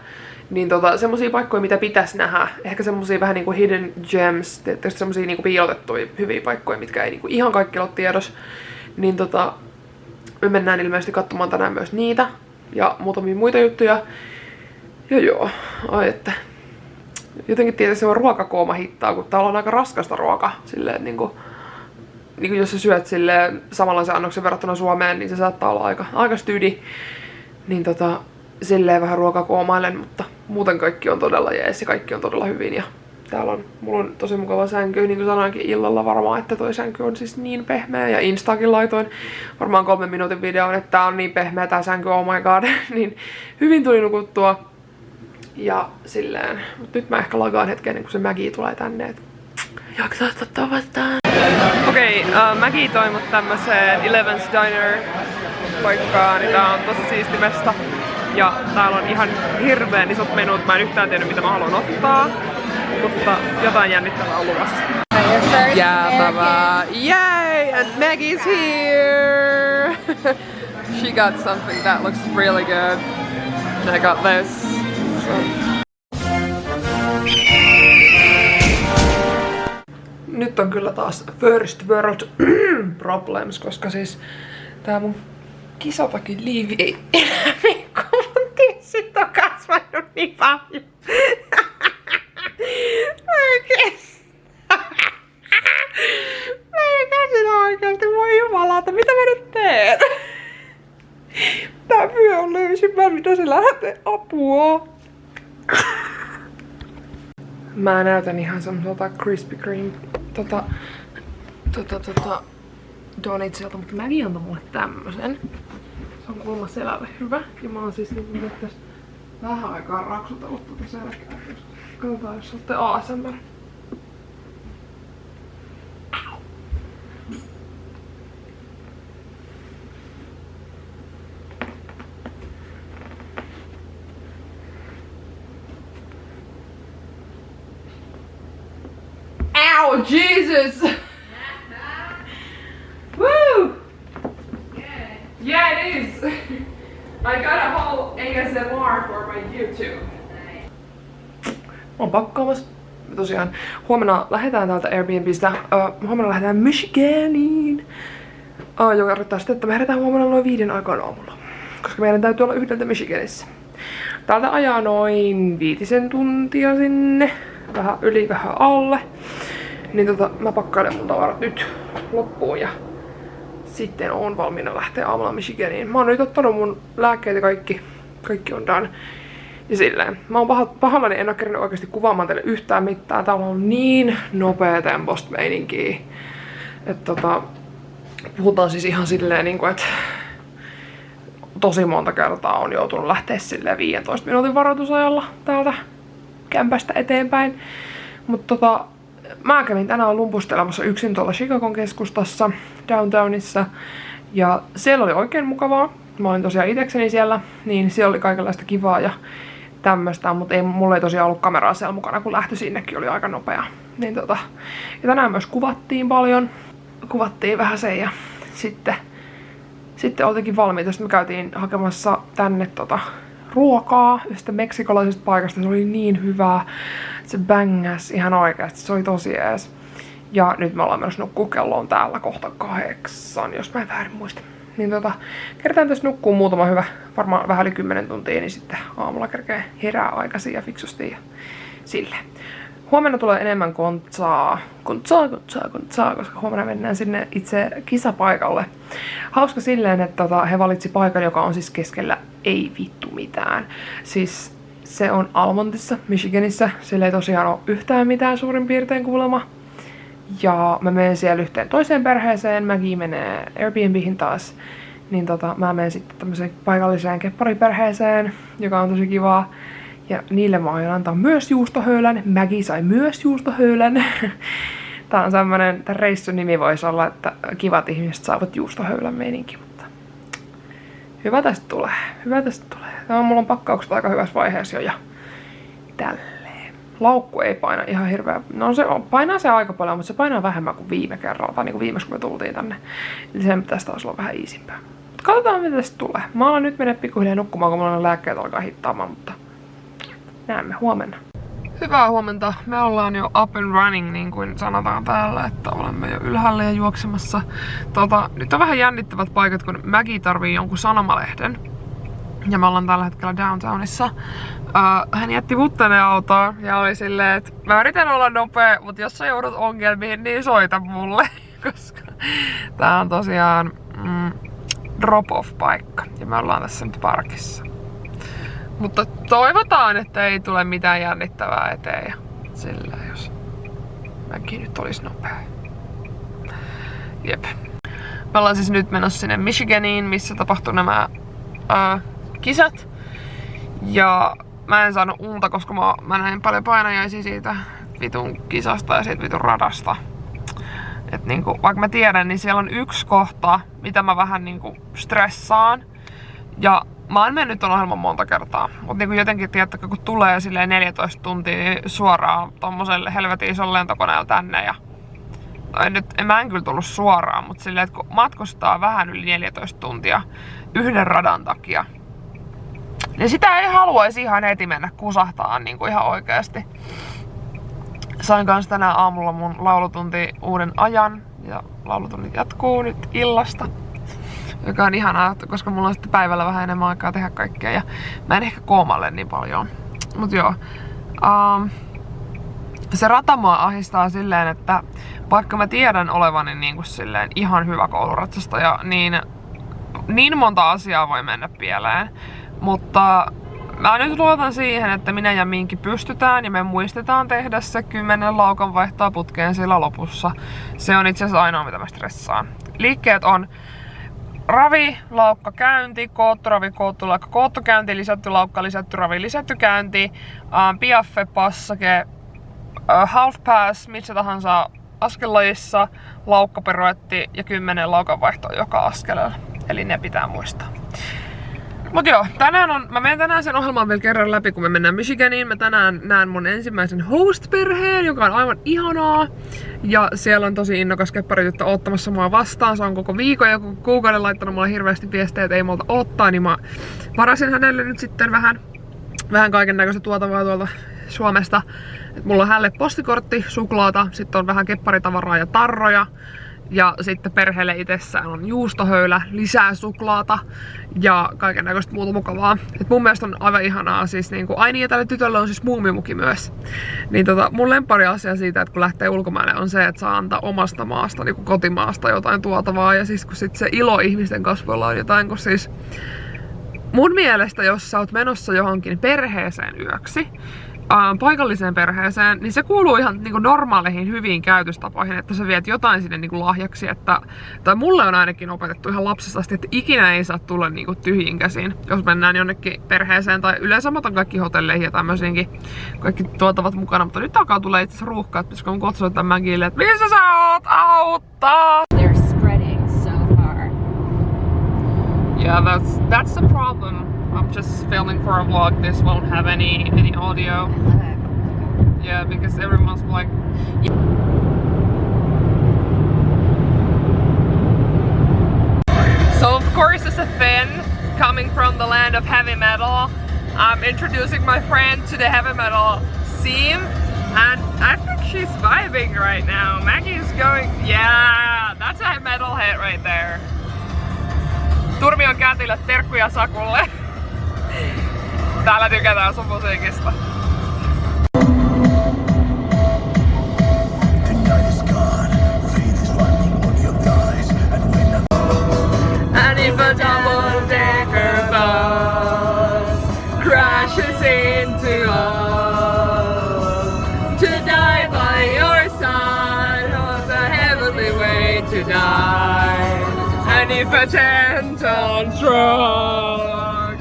Niin semmosia paikkoja, mitä pitäisi nähdä. Ehkä semmosia vähän niinku hidden gems, tietysti semmosia niinku piilotettuja hyviä paikkoja, mitkä ei niinku ihan kaikki ole tiedossa. Niin me mennään ilmeisesti katsomaan tänään myös niitä. Ja muutamia muita juttuja. Ja joo, että jotenkin tietysti se on ruokakooma hittaa, kun täällä on aika raskasta ruokaa. Silleen, niinku jos sä syöt silleen samanlaisen annoksen verrattuna Suomeen, niin se saattaa olla aika stydi. Niin silleen vähän ruokakoomailen, mutta muuten kaikki on todella jees ja kaikki on todella hyvin. Ja täällä mulla on tosi mukava sänky, niin kuin sanoinkin illalla varmaan, että toi sänky on siis niin pehmeä. Ja Instaakin laitoin varmaan 3 minuutin videon, että tää on niin pehmeä tää sänky, oh my god. Niin hyvin tuli nukuttua. Ja silleen, mutta nyt mä ehkä lagaan hetken ennen kuin se Maggie tulee tänne. Jaksaa ottaa vastaan. Okei, Maggie toi mut tämmöseen Eleven's Diner paikkaan, niin tää on tosi siisti mesta. Ja täällä on ihan hirveän isot menut, mä en yhtään tiedä mitä mä haluan ottaa, mutta jotain jännittävää on luvassa. Jäätävää! Yay! And Maggie's here! She got something that looks really good. And I got this. So. Nyt on kyllä taas first world problems, koska siis tää mun kisatakin liivi ei enää kun mun tissit on kasvanut niin paljon. Mä en käsillä oikeesti, voi jumalauta, mitä mä nyt teen? Tää vyö on löysin, mä pitäisi lähteä apua. Mä näytän ihan semmoselta Krispy Kreme donatsilta, mutta Maggie antoi mulle tämmösen. Se on kuulemma selälle hyvä. Ja mä oon siis nyt tässä vähän aikaa raksutellut tuota selkää. Katsotaan, jos olette ASMR. Ow, Jesus! Woo! Yeah, it is! I got a whole ASMR for my YouTube. Mä oon pakkaamassa. Tosiaan, huomenna lähdetään täältä Airbnbistä. Huomenna lähdetään Michiganiin. Joka tarkoittaa sitten, että me herätään huomenna noin 5 aikaan aamulla. Koska meidän täytyy olla 1 Michiganissa. Täältä ajaa noin 5 tuntia sinne. Vähän yli, vähän alle. Niin mä pakkailen mun tavarat nyt loppuun ja sitten oon valmiina lähteä aamulla Michiganiin. Mä oon nyt ottanut mun lääkkeet ja kaikki on done. Ja silleen, mä oon pahallani, en oo kerännyt oikeesti kuvaamaan teille yhtään mitään. Täällä on niin nopea temposta meininkiä. Että puhutaan siis ihan silleen niinku, että tosi monta kertaa on joutunut lähteä silleen 15 minuutin varoitusajalla täältä kämpästä eteenpäin. Mutta mä kävin tänään lumpustelemassa yksin tuolla Chicagon keskustassa, downtownissa. Ja siellä oli oikein mukavaa. Mä olin tosiaan itekseni siellä, niin siellä oli kaikenlaista kivaa ja tämmöstä, mutta mulla ei tosiaan ollut kameraa siellä mukana, kun lähtö sinnekin oli aika nopea. Niin ja tänään myös kuvattiin paljon. Kuvattiin vähän sen ja sitten oltiinkin valmiita. Sitten me käytiin hakemassa tänne ruokaa yhdestä meksikolaisesta paikasta. Se oli niin hyvää. Se bängäs ihan oikeasti. Se oli tosi ees. Ja nyt me ollaan menossa nukkuu. Kello on täällä kohta 8, jos mä en väärin muista. Niin kertaan tässä nukkuu muutama hyvä, varmaan vähän yli 10 tuntia, niin sitten aamulla kerkee herää aikaisin ja fiksusti ja silleen. Huomenna tulee enemmän kontsaa, koska huomenna mennään sinne itse kisapaikalle. Hauska silleen, että he valitsi paikan, joka on siis keskellä ei vittu mitään. Siis se on Almontissa, Michiganissa. Sillä ei tosiaan ole yhtään mitään suurin piirtein kuulemma. Ja mä menen siellä yhteen toiseen perheeseen, Maggie menee Airbnbihin taas. Niin mä menen sitten tämmöiseen paikalliseen keppariperheeseen, joka on tosi kivaa. Ja niille mä aion antaa myös juustohöylän. Maggie sai myös juustohöylän. Tää on semmonen, tän reissun nimi voisi olla, että kivat ihmiset saavat juustohöylän meininki, mutta hyvä tästä tulee, hyvä tästä tulee. Mulla on pakkaukset aika hyvässä vaiheessa jo ja tälleen. Laukku ei paina ihan hirveä, no se painaa se aika paljon, mutta se painaa vähemmän kuin viime kerralla, tai niinku viimeksi kun me tultiin tänne. Eli sen pitäisi taas olla vähän iisimpää. Mutta katsotaan mitä tästä tulee. Mä alan nyt mennä pikkuhiljaa nukkumaan, kun mulla on lääkkeet alkaa hittaamaan, mutta näemme huomenna. Hyvää huomenta. Me ollaan jo up and running, niin kuin sanotaan täällä, että olemme jo ylhäällä ja juoksemassa. Nyt on vähän jännittävät paikat, kun Maggie tarvii jonkun sanomalehden. Ja me ollaan tällä hetkellä downtownissa. Hän jätti Vuttenen autoon ja oli silleen, että mä yritän olla nopea, mutta jos sä joudut ongelmiin, niin soita mulle. Koska tää on tosiaan drop-off-paikka. Ja me ollaan tässä nyt parkissa. Mutta toivotaan, että ei tule mitään jännittävää eteen ja sillä jos mäkin nyt olisi nopea. Jep. Me ollaan siis nyt menossa sinne Michiganiin, missä tapahtuu nämä kisat. Ja mä en saanut unta, koska mä näin paljon painajaisia siitä vitun kisasta ja siitä vitun radasta. Et niinku, vaikka mä tiedän, niin siellä on yksi kohta, mitä mä vähän niinku stressaan. Ja mä oon mennyt ton ohjelman monta kertaa, mutta niinku jotenkin tiedättekö, kun tulee silleen 14 tuntia niin suoraan tommoselle helvetin ison lentokoneella tänne ja mä en kyllä tullut suoraan, mutta silleen, että kun matkustaa vähän yli 14 tuntia yhden radan takia, niin sitä ei haluaisi ihan heti mennä kusahtaa niinku ihan oikeasti. Sain kans tänään aamulla mun laulutunti uuden ajan ja laulutunnit jatkuu nyt illasta. Joka on ihanaa, koska mulla on sitten päivällä vähän enemmän aikaa tehdä kaikkea ja mä en ehkä koomalle niin paljon. Mut joo. Se rata mua ahdistaa silleen, että vaikka mä tiedän olevani niinku silleen ihan hyvä kouluratsastaja, niin monta asiaa voi mennä pieleen. Mutta mä nyt luotan siihen, että minä ja Minki pystytään ja me muistetaan tehdä se 10 laukan vaihtoa putkeen sillä lopussa. Se on itse asiassa ainoa mitä mä stressaan. Liikkeet on ravi, laukka, käynti, koottu, ravi, koottu, laukka, koottu, käynti, lisätty, laukka, lisätty, ravi, lisätty, käynti, piaffe, passake, half pass, missä tahansa askellajissa, laukka, piruetti ja 10 laukan vaihtoa joka askeleella. Eli ne pitää muistaa. Mut joo, mä menen tänään sen ohjelman vielä kerran läpi, kun me mennään Michiganiin. Mä tänään näen mun ensimmäisen host-perheen, joka on aivan ihanaa. Ja siellä on tosi innokas kepparityttö ottamassa mua vastaan. Se on koko viikon ja koko kuukauden laittanut mulle hirveästi viestejä, että ei multa ottaa. Niin mä varasin hänelle nyt sitten vähän kaiken näköistä tuotavaa tuolta Suomesta. Et mulla on hänelle postikortti, suklaata, sitten on vähän kepparitavaraa ja tarroja. Ja sitten perheelle itsessään on juustohöylä, lisää suklaata ja kaiken näköistä muuta mukavaa. Et mun mielestä on aivan ihanaa. Siis niinku, ai niin, ja tälle tytölle on siis muumimuki myös. Niin mun lemppari asia siitä, että kun lähtee ulkomaille on se, että saa antaa omasta maasta, niinku kotimaasta jotain tuotavaa. Ja siis kun sit se ilo ihmisten kasvoilla on jotain, kun siis mun mielestä jos sä oot menossa johonkin perheeseen yöksi, paikalliseen perheeseen, niin se kuuluu ihan niinku normaaleihin hyviin käytöstapoihin, että sä viet jotain sinne niinku lahjaksi, tai mulle on ainakin opetettu ihan lapsesta asti, että ikinä ei saa tulla niinku tyhjin käsiin, jos mennään jonnekin perheeseen, tai yleensä mä otan kaikki hotelleihin ja tämmöisiinkin kaikki tuotavat mukana, mutta nyt alkaa tulla itse asiassa ruuhkaa, että pitäisikö mun kutsua tämän Magille, että missä sä oot, auttaa! They're spreading so far. Yeah, that's the problem. I'm just filming for a vlog. This won't have any audio. Yeah, because everyone's like. So of course, as a Finn coming from the land of heavy metal, I'm introducing my friend to the heavy metal scene, and I think she's vibing right now. Maggie's going. Yeah, that's a metal hit right there. Turmion kätilöt, terkkuja Sakulle. Täällä tykätään sun musiikista. And if a double-decker bus crashes into us, to die by your side, to die. And if a gentle drug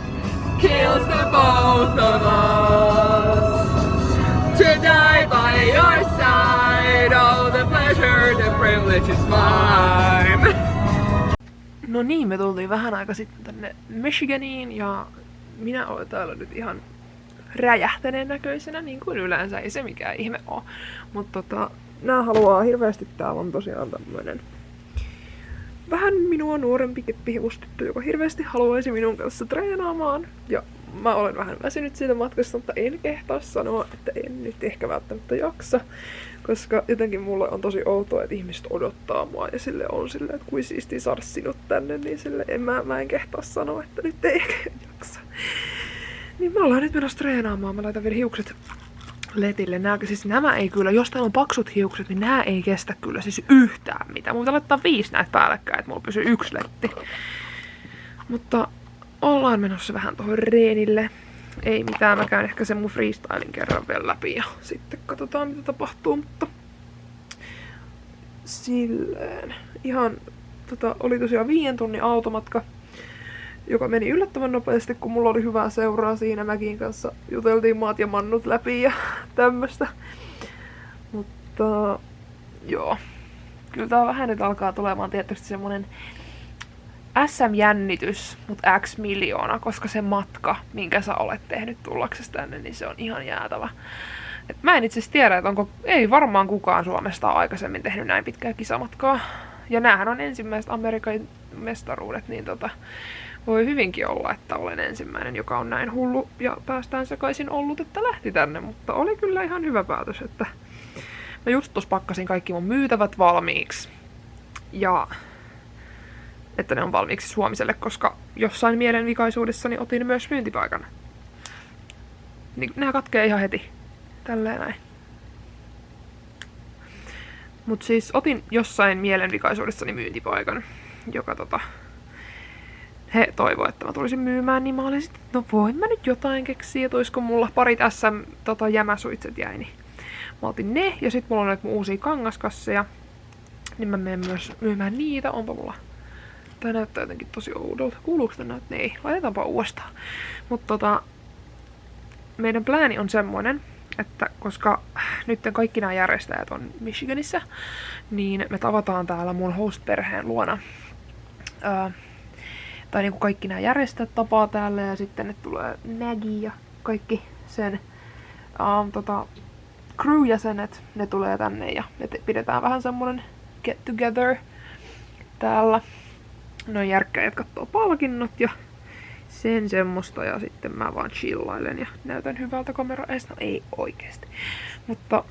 kills the both of us, to die by your side, all the pleasure, the privilege is mine. No niin, me tultiin vähän aika sitten tänne Michiganiin ja minä olen täällä nyt ihan räjähtäneen näköisenä, niin kuin yleensä, ei se mikään ihme oo. Mutta nää haluaa hirveästi, täällä on tosiaan tämmönen vähän minua nuorempi keppihevostyttö, joka hirveästi haluaisi minun kanssa treenaamaan. Ja mä olen vähän väsynyt siitä matkasta, mutta en kehtaa sanoa, että en nyt ehkä välttämättä jaksa. Koska jotenkin mulle on tosi outoa, että ihmiset odottaa mua ja sille on silleen, että kuin siistiä saada sinut tänne, niin sille mä en kehtaa sanoa, että nyt ei ehkä jaksa. Niin me ollaan nyt menossa treenaamaan, mä laitan vielä hiukset letille. Nämä ei kyllä, jos täällä on paksut hiukset, niin nämä ei kestä kyllä siis yhtään mitään. Mun pitää laittaa 5 näitä päällekkäin, että mulla pysyy 1 letti. Mutta ollaan menossa vähän tuohon reenille. Ei mitään, mä käyn ehkä sen mun freestylin kerran vielä läpi ja sitten katsotaan mitä tapahtuu, mutta silleen. Ihan oli tosiaan 5 tunnin automatka, joka meni yllättävän nopeasti, kun mulla oli hyvää seuraa siinä. Mäkin kanssa juteltiin maat ja mannut läpi ja tämmöstä. Mutta joo, kyllä tää vähän nyt alkaa tulemaan tietysti semmonen SM-jännitys, mutta X miljoona, koska se matka, minkä sä olet tehnyt tullaksesi tänne, niin se on ihan jäätävä. Et mä en itse asiassa tiedä, että ei varmaan kukaan Suomesta ole aikaisemmin tehnyt näin pitkää kisamatkaa. Ja näähän on ensimmäiset Amerikan mestaruudet, niin voi hyvinkin olla, että olen ensimmäinen, joka on näin hullu ja päästään sekaisin ollut, että lähti tänne. Mutta oli kyllä ihan hyvä päätös, että mä just tossa pakkasin kaikki mun myytävät valmiiksi. Ja että ne on valmiiksi huomiselle, koska jossain mielenvikaisuudessani otin myös myyntipaikan. Niin nää katkee ihan heti. Tälleen näin. Mut siis otin jossain mielenvikaisuudessani myyntipaikan, joka he toivoi, että mä tulisin myymään, niin mä olin sitten, no voin mä nyt jotain keksiä, että oisko mulla parit SM jämäsuitset jäi, niin mä otin ne, ja sit mulla on näitä mun uusia kangaskasseja, niin mä menen myös myymään niitä, onpa mulla. Tää näyttää jotenkin tosi oudolta. Kuuluuko tää näyttää? Ei. Laitetaanpa uudestaan. Mutta meidän plääni on semmoinen, että koska nyt kaikki nämä järjestäjät on Michiganissa, niin me tavataan täällä mun host-perheen luona. Tai niinku kaikki nämä järjestäjät tapaa täällä ja sitten ne tulee Maggie ja kaikki sen crew-jäsenet, ne tulee tänne ja me pidetään vähän semmonen get together täällä. Noin järkkäjät kattoo palkinnot ja sen semmoista ja sitten mä vaan chillailen ja näytän hyvältä kameraeesta. No ei oikeesti. Mutta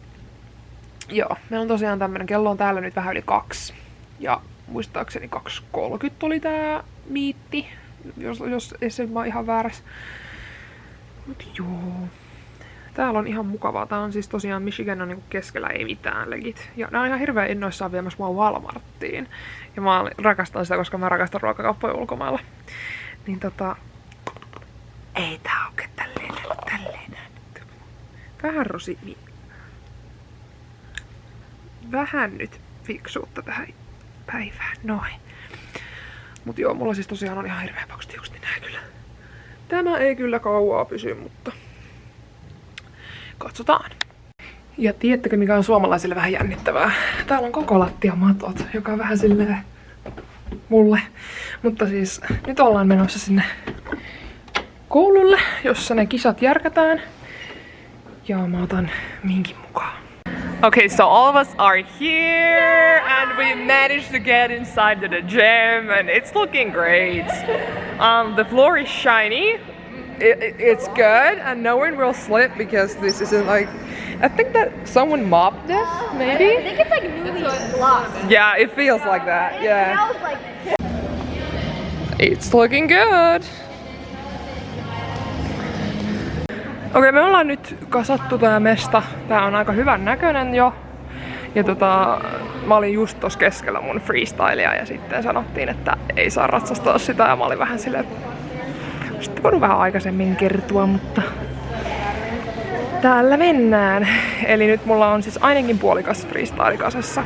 joo, meillä on tosiaan tämmönen, kello on täällä nyt vähän yli 2. Ja muistaakseni 2.30 oli tää miitti, jos en mä oon ihan väärässä. Mut joo. Täällä on ihan mukavaa. Tää on siis tosiaan Michigan on niinku keskellä ei mitään legit. Ja nää on ihan hirveän innoissaan viemässä mua Walmarttiin. Ja mä rakastan sitä, koska mä rakastan ruokakauppoja ulkomailla. Niin ei tää oo tälleen näin. Vähän vähän nyt fiksuutta tähän päivään. Noin. Mut joo, mulla siis tosiaan on ihan hirveän paksut hiukset, niin nää kyllä. Tämä ei kyllä kauaa pysy, mutta katsotaan. Ja tiedättekö mikä on suomalaisille vähän jännittävää? Täällä on koko lattiamatot, joka on vähän silleen mulle. Mutta siis nyt ollaan menossa sinne koululle, jossa ne kisat järkätään. Ja mä otan minkin mukaan. Okay, so all of us are here and we managed to get inside to the gym and it's looking great. The floor is shiny. It's good and no one will slip because this isn't like, I think that someone mopped this, maybe? I think it's like newly blocked. Yeah, it feels like that, yeah. It smells like It's looking good. Okei, me ollaan nyt kasattu tää mesta. Tää on aika hyvän näköinen jo. Ja mä olin just tossa keskellä mun freestylia ja sitten sanottiin, että ei saa ratsastaa sitä ja mä olin vähän silleen, sitten voinut vähän aikaisemmin kertoa, mutta täällä mennään. Eli nyt mulla on siis ainakin puolikas freestyle kasassa.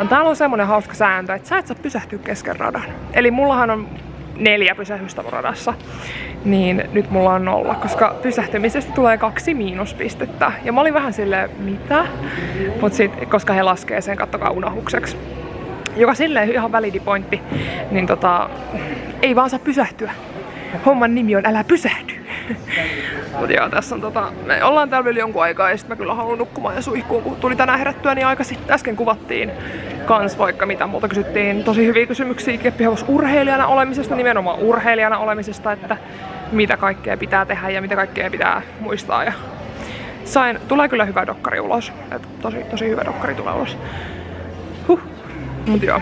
täällä on semmonen hauska sääntö, että sä et saa pysähtyä kesken radan. Eli mullahan on 4 pysähystä mun radassa, niin nyt mulla on 0, koska pysähtymisestä tulee 2 miinuspistettä. Ja mä olin vähän silleen, mitä? Mut sit, koska he laskee sen, kattokaa, unohukseksi. Joka silleen ihan validi pointti, niin ei vaan saa pysähtyä. Homman nimi on älä pysähdy. Mut joo, tässä on me ollaan täällä vielä jonkun aikaa ja sit mä kyllä haluan nukkumaan ja suihkuun, kun tuli tänään herättyä niin aikaisin. Äsken kuvattiin kans vaikka mitä muuta, kysyttiin tosi hyviä kysymyksiä keppihevos-urheilijana olemisesta, nimenomaan urheilijana olemisesta, että mitä kaikkea pitää tehdä ja mitä kaikkea pitää muistaa. Ja tulee kyllä hyvä dokkari ulos, että tosi hyvä dokkari tulee ulos. Mut joo.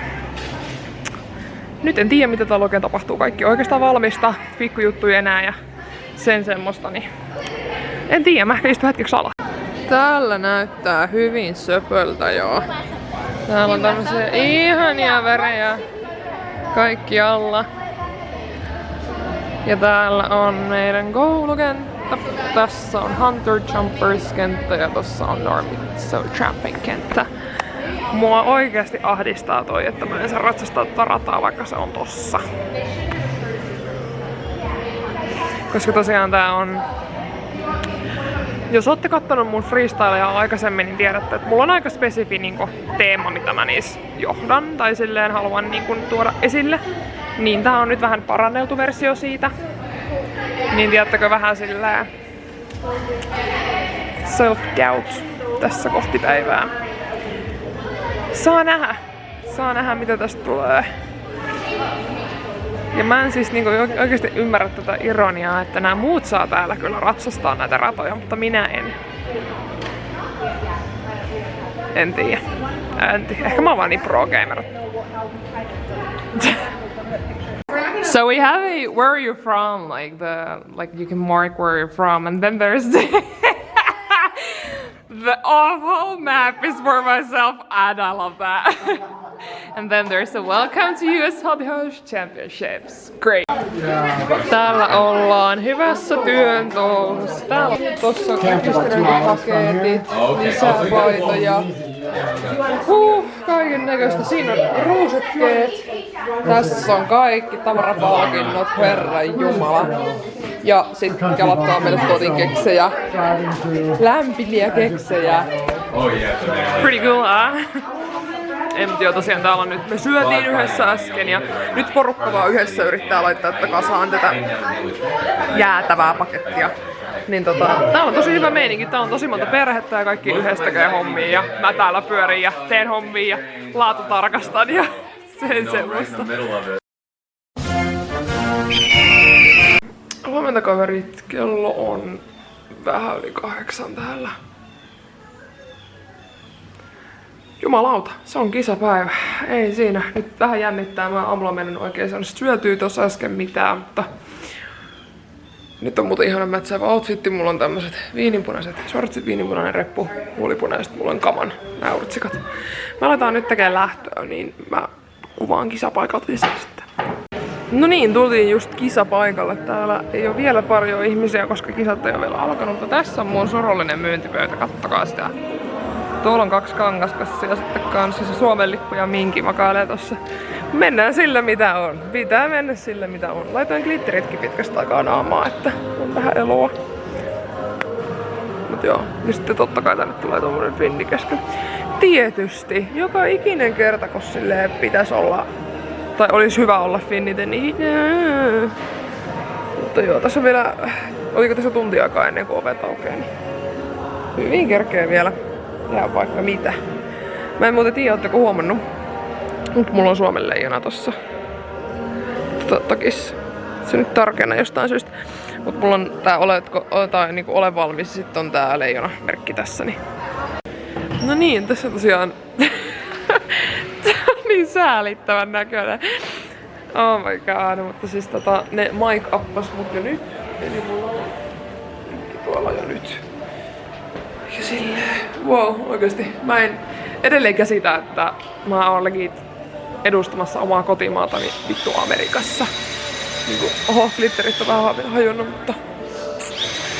Nyt en tiedä mitä täällä oikein tapahtuu, kaikki oikeastaan valmista, pikkujuttuja enää ja sen semmoista, niin en tiedä, mä ehkä istun hetkeksi alas. Täällä näyttää hyvin söpöltä joo. Täällä on tämmösiä ihania värejä kaikki alla. Ja täällä on meidän koulukenttä. Tässä on Hunter Jumpers kenttä ja tossa on Normitso Tramping kenttä. Mua oikeasti ahdistaa toi, että mä en saa ratsastaa tätä rataa, vaikka se on tossa. Koska tosiaan tää on... Jos ootte kattonut mun freestyleja aikaisemmin, niin tiedätte, että mulla on aika spesifi niinku teema, mitä mä niissä johdan. Tai silleen haluan niinku tuoda esille. Niin tää on nyt vähän paranneltu versio siitä. Niin tiedättekö vähän silleen... self-doubt tässä kohti päivää. Saa nähdä mitä tästä tulee. Ja mä en siis niinku oikeesti ymmärrä tätä ironiaa, että nämä muut saa täällä kyllä ratsastaa näitä ratoja, mutta minä en. En tiedä. Ehkä mä oon vaan niin pro-gamer. So we have a where are you from, like you can mark where you're from, and then there's the awful map is for myself, and I love that. And then there's a welcome to US Hobby Horse Championships. Great. Täällä ollaan hyvässä työn touhussa. Täällä on tossa paketit, lisäpaitoja. Kaiken näköistä. Siinä on ruusekkeet. Tässä on kaikki tavarapalkinnot, herran jumala. Ja sitten kelatkaa meille tuotiin keksejä. Lämpimiä keksejä. Pretty cool, En tiedä, tosiaan täällä on nyt, me syötiin yhdessä äsken ja nyt porukka vaan yhdessä yrittää laittaa kasaan tätä jäätävää pakettia. Niin täällä on tosi hyvä meininki, täällä on tosi monta perhettä ja kaikki yhdessä tekee hommia ja mä täällä pyörin ja teen hommia ja laatutarkastan ja sen semmoista. Huomenta kaverit, kello on vähän yli 8 täällä. Jumalauta, se on kisapäivä. Ei siinä. Nyt vähän jännittää. Mä aamulla mennyt oikein saanut syötyä tossa äsken mitään, mutta... Nyt on muuten ihana mätsäävä outfitti. Mulla on tämmöset viininpunaiset shortsit, viininpunainen reppu, huulipunaiset, mulla on kaman näyritsikat. Mä aletaan nyt tekemään lähtöä, niin mä kuvaan kisapaikalta lisää sitten. No niin, tultiin just kisapaikalle. Täällä ei ole vielä paljon ihmisiä, koska kisat ei ole vielä alkanut. Mutta tässä on mun surullinen myyntipöytä, kattokaa sitä. Tuolla on 2 kangaskassia ja sitten kanssa se Suomen lippu ja minki makailee tossa. Mennään sillä mitä on. Pitää mennä sillä mitä on. Laitoin glitteritkin pitkästä aikaa naamaa, että on vähän eloa. Mut joo, ja sitten totta kai tänne tulee tommonen finni kesken. Tietysti, joka ikinen kerta kun silleen pitäis olla, tai olisi hyvä olla finnit, niin mutta joo, tässä on vielä, oliko tässä tunti aikaa ennen kuin ovet aukeaa, niin hyvin kerkee vielä. Ja vaikka mitä. Mä en muuten tiedä, ootteko huomannut. Mut mulla on Suomen leijona tossa takissa. Se nyt tarkenee jostain syystä. Mut mulla on tää ole valmis, sit on tää leijona merkki tässä. Niin. No niin, tässä tosiaan tää on niin säälittävän näköinen. Oh my god, mutta siis ne mic appas mut jo nyt. Eli mulla on tuolla jo nyt. Ja silleen, wow, oikeesti. Mä en edelleen käsitä, että mä oon legit edustamassa omaa kotimaatani vittu Amerikassa. Niinku, oho, glitterit on vähän hajonnut, mutta...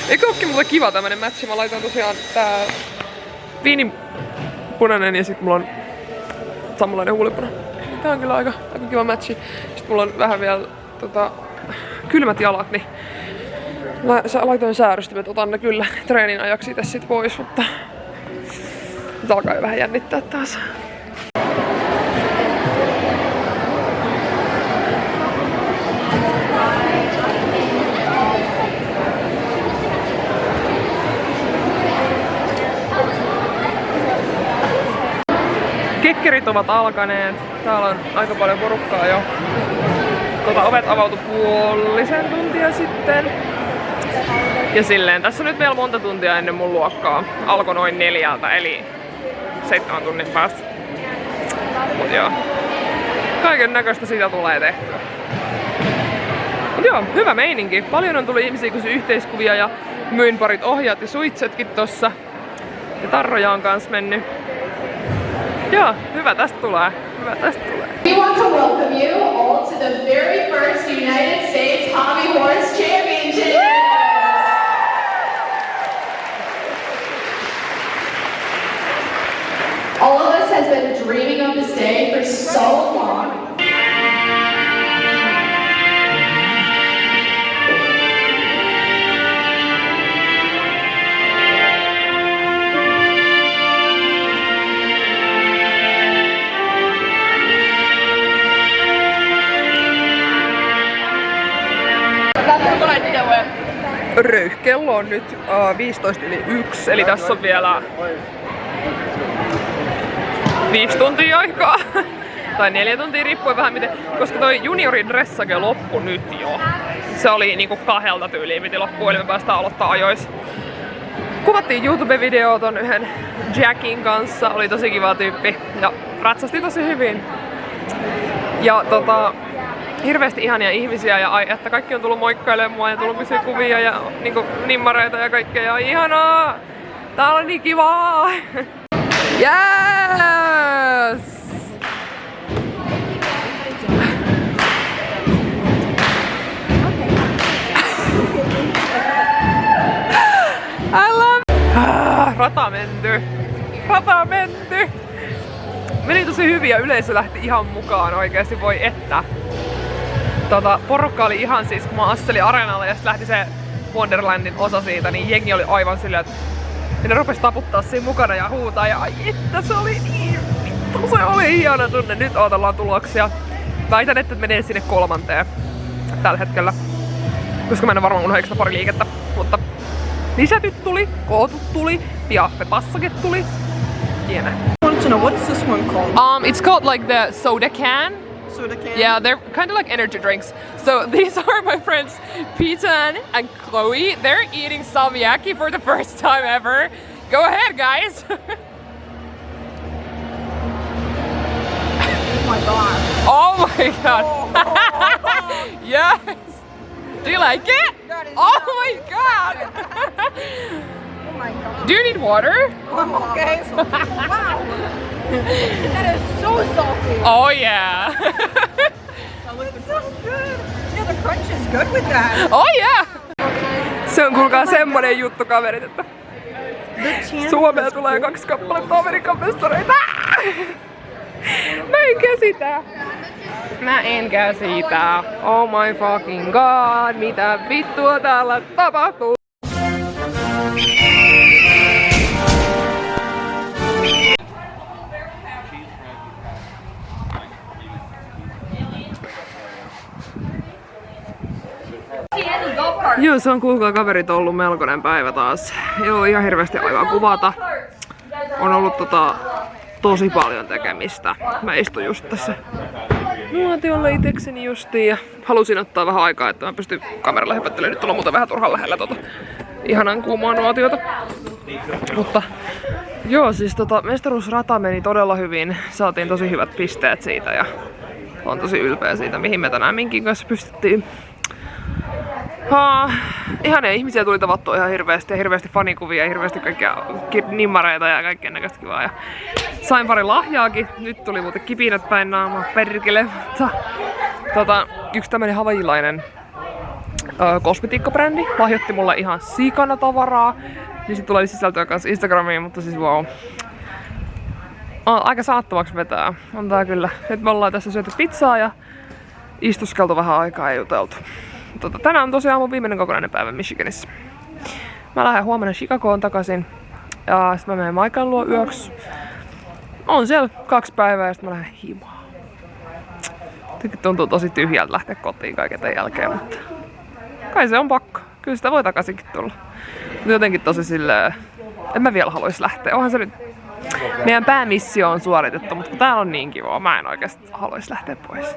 Eikö ookin muuten kiva tämmönen matchi? Mä laitan tosiaan tää viininpunainen ja sit mulla on samanlainen huulipuna. Tää on kyllä aika kiva matchi. Sitten mulla on vähän vielä kylmät jalat, niin laitoin säärystimet. Otan ne kyllä treenin ajaksi itse sit pois, mutta nyt alkaa jo vähän jännittää taas. Kekkerit ovat alkaneet. Täällä on aika paljon porukkaa jo. Ovet avautui puolisen tuntia sitten. Ja silleen, tässä on nyt vielä monta tuntia ennen mun luokkaa. Alkoi noin 4, eli 7 tunnin päästä. Mut joo. Kaiken näköistä siitä tulee tehtyä. Mut joo, hyvä meininki. Paljon on tullut ihmisiä kysyä yhteiskuvia ja myin parit ohjat ja suitsetkin tossa. Ja tarroja on kans mennyt. Joo, hyvä tästä tulee. Hyvä tästä tulee. We want to welcome you all to the very first United States Hobby Horse Championship. All of us has been dreaming of this day for so long. Kello on nyt 1:15, eli tässä on vielä 5 tuntia aikaa. Tai 4 tuntia, riippuen vähän miten. Koska toi juniorin dressage loppui nyt jo. Se oli niinku 2 tyyliin piti loppua, eli me päästään aloittaa ajoissa. Kuvattiin YouTube-videoa ton yhden Jackin kanssa, oli tosi kiva tyyppi. Ja ratsasti tosi hyvin. Ja hirveästi ihania ihmisiä ja että kaikki on tullut moikkailemaan mua ja tullut kysyä kuvia ja niinku nimmareita ja kaikkea ja ihanaa! Tää on niin kivaa! Yes! I love it! Rata menty! Rata menty! Meni tosi hyvin ja yleisö lähti ihan mukaan oikeesti, voi että. Porukka oli ihan siis, kun mä astelin areenalle ja sitten lähti se Wonderlandin osa siitä, niin jengi oli aivan silleen, että ne rupes taputtaa siinä mukana ja huutaa ja ai että se oli niin vittu, se oli ihana tunne. Nyt odotellaan tuloksia. Väitän, että menee sinne 3. tällä hetkellä, koska mä en varmaan unohdin pari liikettä, mutta lisätyt tuli, kootut tuli, Piaffe Passage tuli. Hieno. I want to know, what is this one called? It's called like the soda can. Soda can? Yeah, they're kind of like energy drinks. So these are my friends Pizza and Chloe. They're eating salmiakki for the first time ever. Go ahead, guys. Oh my god. Oh my god. Yes. Do you like it? That is Oh my god. Oh my god. Do you need water? I'm okay. Wow. That is so salty. Oh yeah. It's so good. Yeah, the crunch is good with that. Oh yeah. Se on kuulkaa semmonen juttu kaverit, että Suomeen tulee 2 kappaletta Amerikan mestareita. Mä en käsitä. Mä en käsitä. Oh my fucking god, mitä vittua täällä tapahtuu? Joo, se on kuulkaa kaverit ollut melkoinen päivä taas. Joo, ihan hirveästi aikaa kuvata. On ollut tosi paljon tekemistä. Mä istun just tässä nuotiolla itekseni justiin ja halusin ottaa vähän aikaa, että mä pystyn kameralla hypättelemään. Nyt ollaan muuten vähän turhan lähellä ihanan kuumaa nuotiota. Mutta joo, siis mestaruusrata meni todella hyvin. Saatiin tosi hyvät pisteet siitä ja on tosi ylpeä siitä, mihin me tänään Minkin kanssa pystyttiin. Ihania ihmisiä tuli tavattua ihan hirveästi ja hirveästi fanikuvia ja hirveästi kaikkia nimmareita ja kaikkea näköistä kivaa. Ja sain pari lahjaakin. Nyt tuli muuten kipinät päin naamaa, perkele. Mutta yksi tämmönen hawaiilainen kosmetiikkabrändi lahjoitti mulle ihan sikana tavaraa. Niin sit tulee sisältöä kanssa Instagramiin, mutta siis wow. aika sanattomaksi vetää. On tää kyllä. Nyt me ollaan tässä syöty pizzaa ja istuskeltu vähän aikaa ja juteltu. Tänään on tosiaan mun viimeinen kokonainen päivä Michiganissa. Mä lähden huomenna Chicagoon takaisin. Ja sit mä menen Michaelin luo yöksi. On siellä 2 päivää ja sit mä lähden himaan. Tietenkin tuntuu tosi tyhjältä lähteä kotiin kaiken tämän jälkeen, mutta kai se on pakko. Kyllä sitä voi takaisinkin tulla. Mutta jotenkin tosi silleen, en mä vielä haluaisi lähteä. Onhan se nyt, meidän päämissio on suoritettu, mutta kun täällä on niin kivaa, mä en oikeasti haluaisi lähteä pois.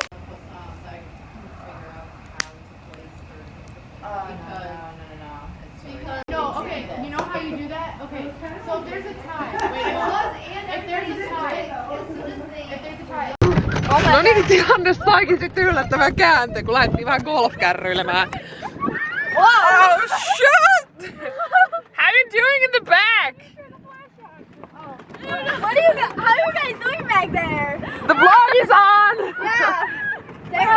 No, okay, you know how you do that? Okay, so if there's a tie, wait, if there's a tie, if there's a tie. No niin, tilanne saikin sitten yllättävän käänteen, kun lähdettiin vähän golfkärryilemään. Oh shit! How you doing in the back? How are you guys doing back there? The vlog is on! Yeah. Say hi.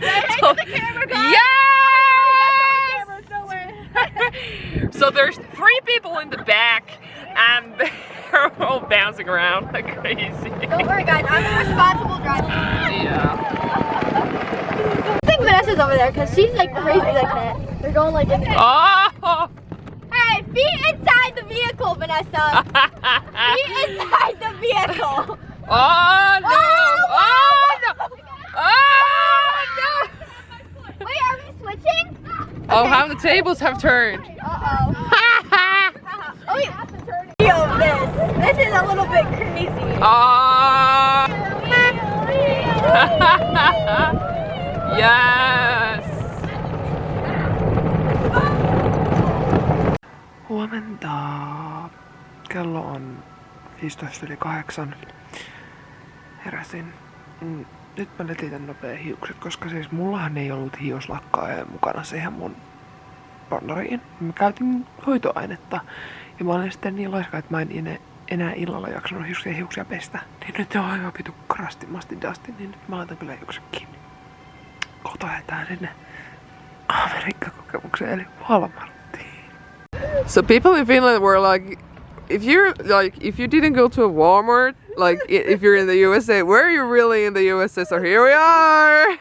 Say hi to the camera, guys. Yes! Camera's nowhere. So there's 3 people in the back and they're all bouncing around like crazy. Don't worry, guys. I'm a responsible driver. Yeah. I think Vanessa's over there because she's like crazy like that. They're going like this. Oh! Hey, feet inside the vehicle, Vanessa. Feet inside the vehicle. Oh no! Oh no! Oh no! Wait, are we switching? Oh, how the tables have turned. Uh-oh. Oh, wait. Video of this. This is a little bit crazy. Oh! Yes! Huomenta. Kello on 8:15. Heräsin. Nyt mä letitän nopea hiukset, koska siis mullahan ei ollut hiuslakkaaja mukana siihen mun partneriin. Mä käytin hoitoainetta ja mä olin sitten niin laiska, että mä en enää illalla jaksanut hiuksia pestä. Niin nyt on aivan vitu krastimasti dustin, niin nyt mä laitan kyllä hiukset kiinni. Kohta lähdetään sinne Amerikka-kokemukseen eli Walmartiin. So people in Finland were like, if you didn't go to a Walmart, like if you're in the USA, where are you really in the USA? So here we are!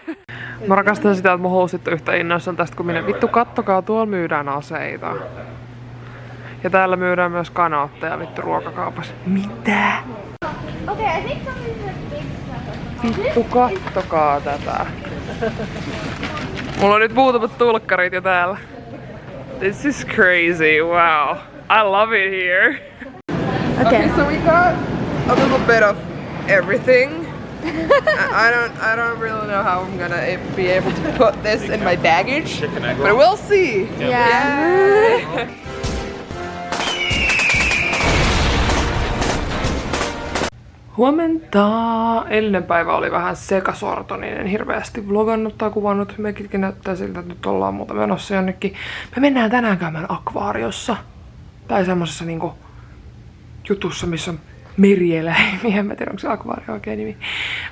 Mä rakastan sitä, että mun housut on yhtä innoissaan tästä, kun minä vittu kattokaa, tuolla myydään aseita. Ja täällä myydään myös kanaatteja vittu ruokakaupassa. Mitä? Okay, I think somebody's big stuff. Vittu kattokaa tätä. Mulla on nyt muutamat tulkkarit jo täällä. This is crazy, wow. I love it here. Okay, so we got a little bit of everything. I don't really know how I'm gonna be able to put this in my baggage, but we'll see. Yeah. Huomenta! Eilinen päivä oli vähän sekasortoinen, en hirveästi vlogannut tai kuvannut. Mekin näyttää siltä, että nyt ollaan muuta menossa jonnekin. Me mennään tänään käymään akvaariossa. Tai semmosessa niinku jutussa, missä on merieläimiä. Mä tiedän, onko se akvaario oikein nimi.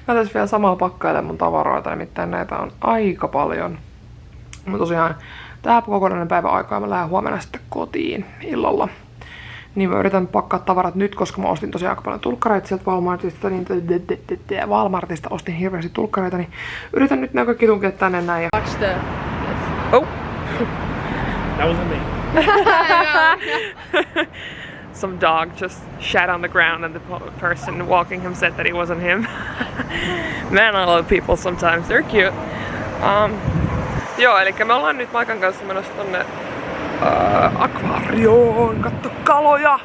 Mä tässä vielä samalla pakkailen mun tavaroita, nimittäin näitä on aika paljon. Mutta tosiaan tää kokonainen päivä aikaa mä lähden huomenna sitten kotiin illalla. Niin mä yritän pakkaa tavarat nyt, koska mä ostin tosiaan aika paljon tulkkareita sieltä Walmartista ostin hirveästi tulkkareita, niin yritän nyt nämä kaikki tunkea tänne näin ja... Watch the... Oh! That wasn't me. Some dog just shat on the ground and the person walking him said that he wasn't him. Man, I love people sometimes, they're cute. Joo, eli me ollaan nyt Maikan kanssa menossa tonne akvaarioon, katso kaloja!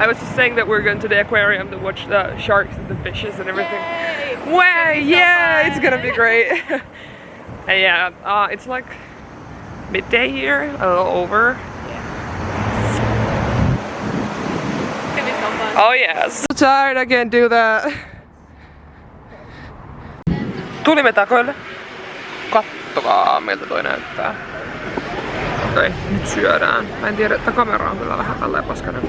I was just saying that we're going to the aquarium to watch the sharks and the fishes and everything. Way, yeah, it's gonna be great. And yeah, it's like midday here, a little over. It's gonna be so fun. Oh yes. So tired, I can't do that. Tulimme takoille. Kattokaa miltä toi näyttää. Okei, nyt syödään. Mä en tiedä, että kamera on kyllä vähän tälleen paskanen.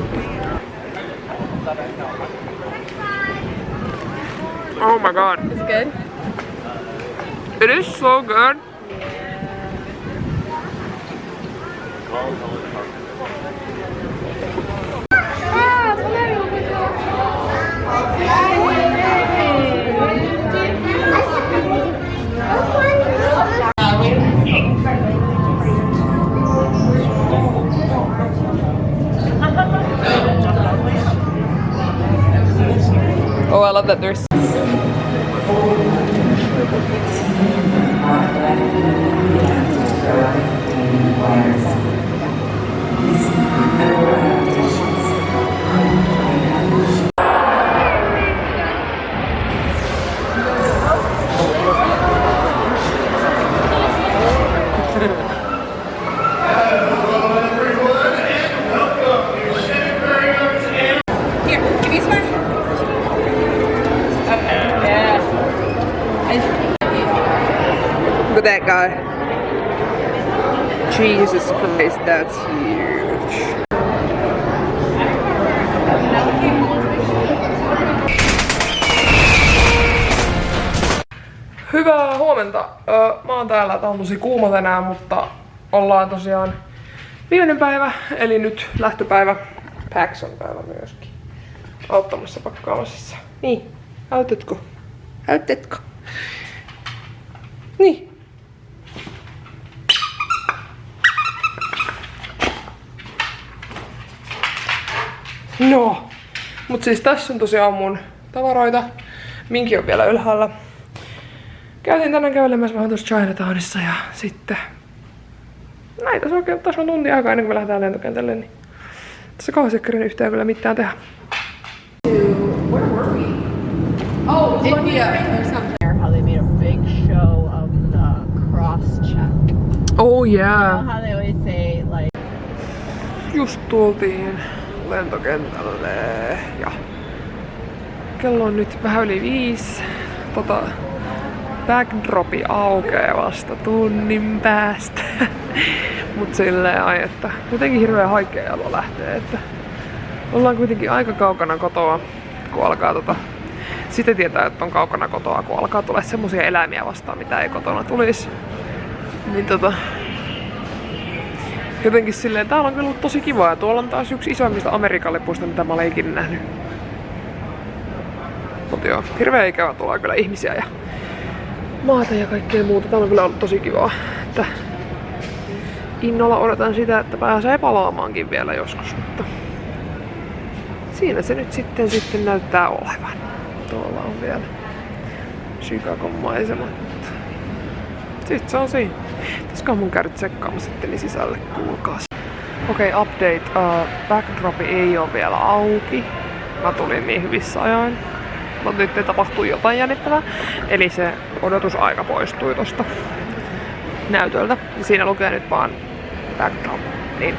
Oh my god. Is it good? It is so good. love that there's Look at that guy. Jesus Christ, that's huge. Hyvää huomenta. Mä oon täällä, tää on tosi kuuma tänään, mutta ollaan tosiaan viimeinen päivä, eli nyt lähtöpäivä. Pax on täällä myöskin auttamassa pakkaamisessa. Niin, autatko? Autatko? Niin. No, mut siis tässä on tosiaan mun tavaroita. Minki on vielä ylhäällä. Käytiin tänään kävelemässä vähän tuossa Chinatownissa ja sitten näitä se oikein, tässä on tunti aikaa ennen kuin me lähdetään lentokentälle, niin tässä kausiakkarin yhtään kyllä mitään tehdä. Where were we? Oh, India or something. How they made a big show of the cross check. Oh yeah. You know how they always say like Just tultiin lentokentälle ja kello on nyt vähän yli 5. Backdropi aukeaa vasta tunnin päästä. Mut silleen ai, että jotenkin hirveän haikea jalo lähtee, että ollaan kuitenkin aika kaukana kotoa, kun alkaa sitten tietää, että on kaukana kotoa, kun alkaa tulla semmosia eläimiä vastaan, mitä ei kotona tulisi. Niin jotenkin silleen, täällä on kyllä ollut tosi kivaa ja tuolla on taas yksi isoimmista Amerikan lipuista, mitä mä olen ikinä nähnyt. Mut joo, hirveän ikävä tulee kyllä ihmisiä ja maata ja kaikkea muuta. Täällä on kyllä ollut tosi kivaa. Että innolla odotan sitä, että pääsee palaamaankin vielä joskus, mutta siinä se nyt sitten näyttää olevan. Tuolla on vielä Chicagon maisemat. Sitten se on siinä. Tässäkään mun käydä tsekkaamassa sitteni sisälle, kuulkaas. Okei, update. Backdropi ei ole vielä auki. Mä tulin niin hyvissä ajoin. Mutta nyt tapahtui jotain jännittävää. Eli se odotusaika poistui tosta näytöltä. Ja siinä lukee nyt vaan backdrop. Niin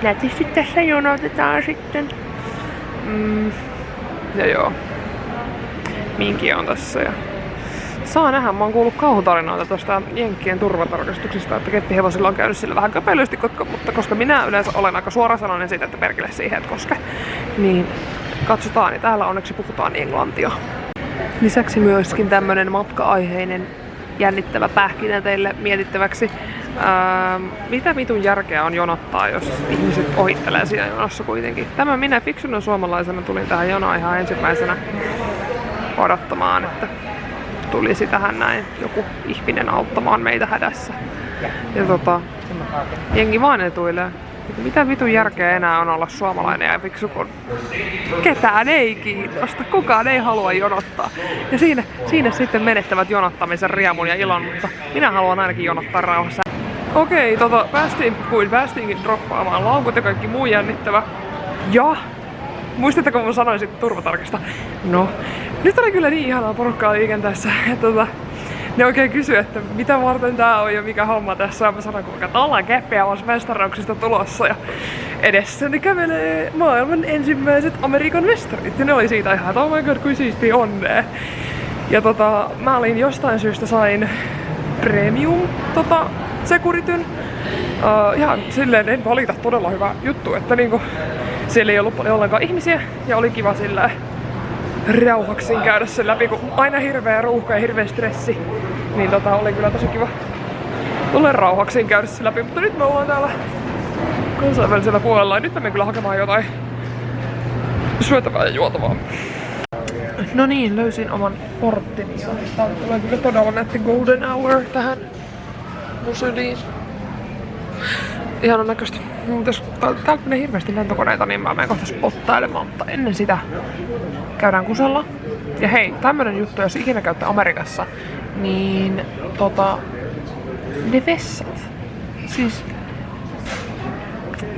nätisti tässä jonotetaan sitten. Ja joo. Minki on tässä ja saa nähdä, mä oon kuullut kauhutarinoita tuosta jenkkien turvatarkastuksista, että keppihevosilla on käynyt sillä vähän köpeilysti, mutta koska minä yleensä olen aika suorasanainen siitä, että perkele siihen et koske, niin katsotaan, niin täällä onneksi puhutaan englantia. Lisäksi myöskin tämmönen matka-aiheinen jännittävä pähkinä teille mietittäväksi. Mitä vitun järkeä on jonottaa, jos ihmiset ohittelee siinä jonossa kuitenkin? Tämä minä fiksuna suomalaisena tulin tähän jonoon ihan ensimmäisenä odottamaan, että tulisi tähän näin joku ihminen auttamaan meitä hädässä. Ja jengi vaan etuilee. Mitä vitun järkeä enää on olla suomalainen ja fiksu, kun ketään ei kiinnosta, kukaan ei halua jonottaa. Ja siinä sitten menettävät jonottamisen riemun ja ilon, mutta minä haluan ainakin jonottaa rauhassa. Okei, päästiinkin droppaamaan laukut ja kaikki muu jännittävä. Ja muistatteko kun mä sanoin sitten turvatarkasta? No, nyt oli kyllä niin ihanaa porukkaa liikenteessä. Ne oikein kysyi, että mitä varten tää on ja mikä homma tässä on. Mä sanoin, kuinka ollaan Käppiävos-mestarauksista tulossa ja edessäni kävelee maailman ensimmäiset Amerikan mestarit. Ja ne oli siitä ihan, että oh my god, kuin siistiä onnea. Ja mä olin jostain syystä sain premium Securityn. Ihan silleen en valita, todella hyvä juttu, että niinku siellä ei ollut paljon ollenkaan ihmisiä ja oli kiva silleen rauhaksiin käydä sen läpi, kun aina hirveä ruuhka ja hirveä stressi. Niin oli kyllä tosi kiva tulla rauhaksiin käydä sen läpi, mutta nyt me ollaan täällä kansainvälisellä puolella ja nyt me menen kyllä hakemaan jotain syötävää ja juotavaa. No niin, löysin oman porttini ja täällä tulee kyllä todella nätti golden hour tähän museoliin. Ihanan näköistä. Täältä menee hirveästi lentokoneita, niin mä menen kohta spottailemaan, mutta ennen sitä käydään kusella Ja hei, tämmönen juttu, jos ikinä käytte Amerikassa, niin ne vessat, siis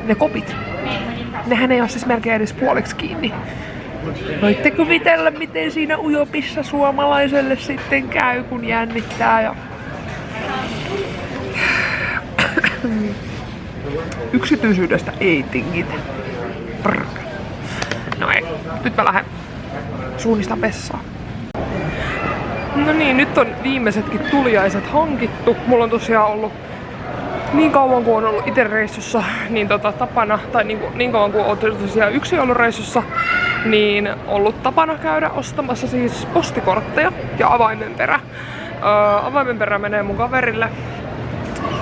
ne kopit, nehän ei oo siis melkein edes puoliksi kiinni. Voitte kuvitella, miten siinä ujopissa suomalaiselle sitten käy, kun jännittää ja... Yksityisyydestä ei tingitä. Brr. No ei, nyt mä lähden suunnistan vessaan. No niin, nyt on viimeisetkin tuliaiset hankittu. Mulla on tosiaan ollut niin kauan kuin on ollut itse reissussa niin tapana, tai niin kauan kuin on tosiaan yksin ollut reissussa, niin ollut tapana käydä ostamassa siis postikortteja ja avaimenperä. Avaimenperä menee mun kaverille.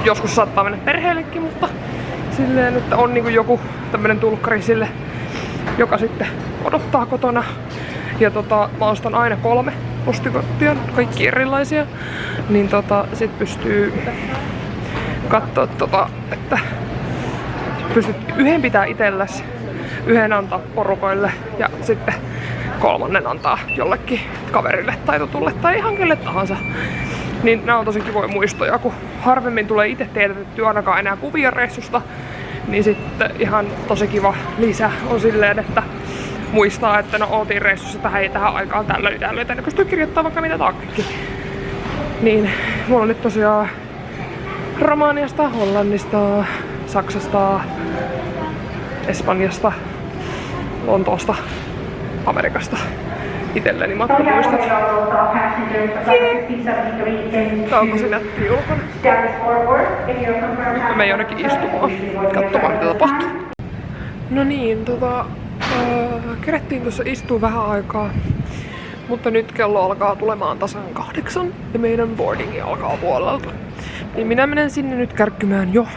Joskus saattaa mennä perheellekin, mutta silleen, että on niinku joku tämmönen tulkkari sille, joka sitten odottaa kotona. Ja mä ostan aina 3 postikorttia, kaikki erilaisia. Niin sit pystyy kattoo, että pystyt yhden pitää itselläs, yhden antaa porukoille ja sitten 3 antaa jollekin kaverille tai tutulle tai ihan kelle tahansa. Niin nää on tosi kivoja muistoja, kun harvemmin tulee itse teetettyä ainakaan enää kuvia reissusta, niin sitten ihan tosi kiva lisä on silleen, että muistaa, että no oltiin reissussa tähän aikaan tällöin, tänne pystyy kirjoittamaan vaikka mitä taaksekin. Niin mulla on nyt tosiaan Romaniasta, Hollannista, Saksasta, Espanjasta, Lontoosta, Amerikasta itselleni matkamuistot. Tää on tosi nätti ulkona. Mä menen jonnekin istumaan, katsomaan mitä tapahtuu. No niin, kerättiin tuossa istua vähän aikaa. Mutta nyt kello alkaa tulemaan tasan 8 ja meidän boardingi alkaa puolelta. Niin minä menen sinne nyt kärkkymään jo,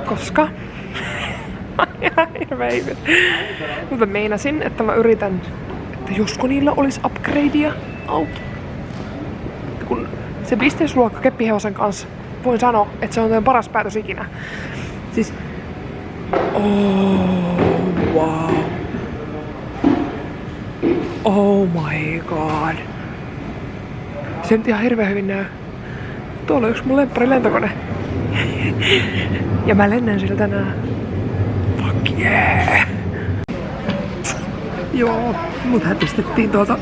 koska... Ihan hirveä ihme. Mutta meinasin, että mä yritän, että josko niillä olisi upgradea auki. Kun se business-luokka keppihevosen kanssa, voin sanoa, että se on teidän paras päätös ikinä. Siis... Oh, wow. Oh my god. Se nyt ihan hirveän hyvin näy. Tuolla on yksi mun lemppari lentokone. Ja mä lennän sillä tänään. Fuck yeah! Joo, mut hätistettiin tuolta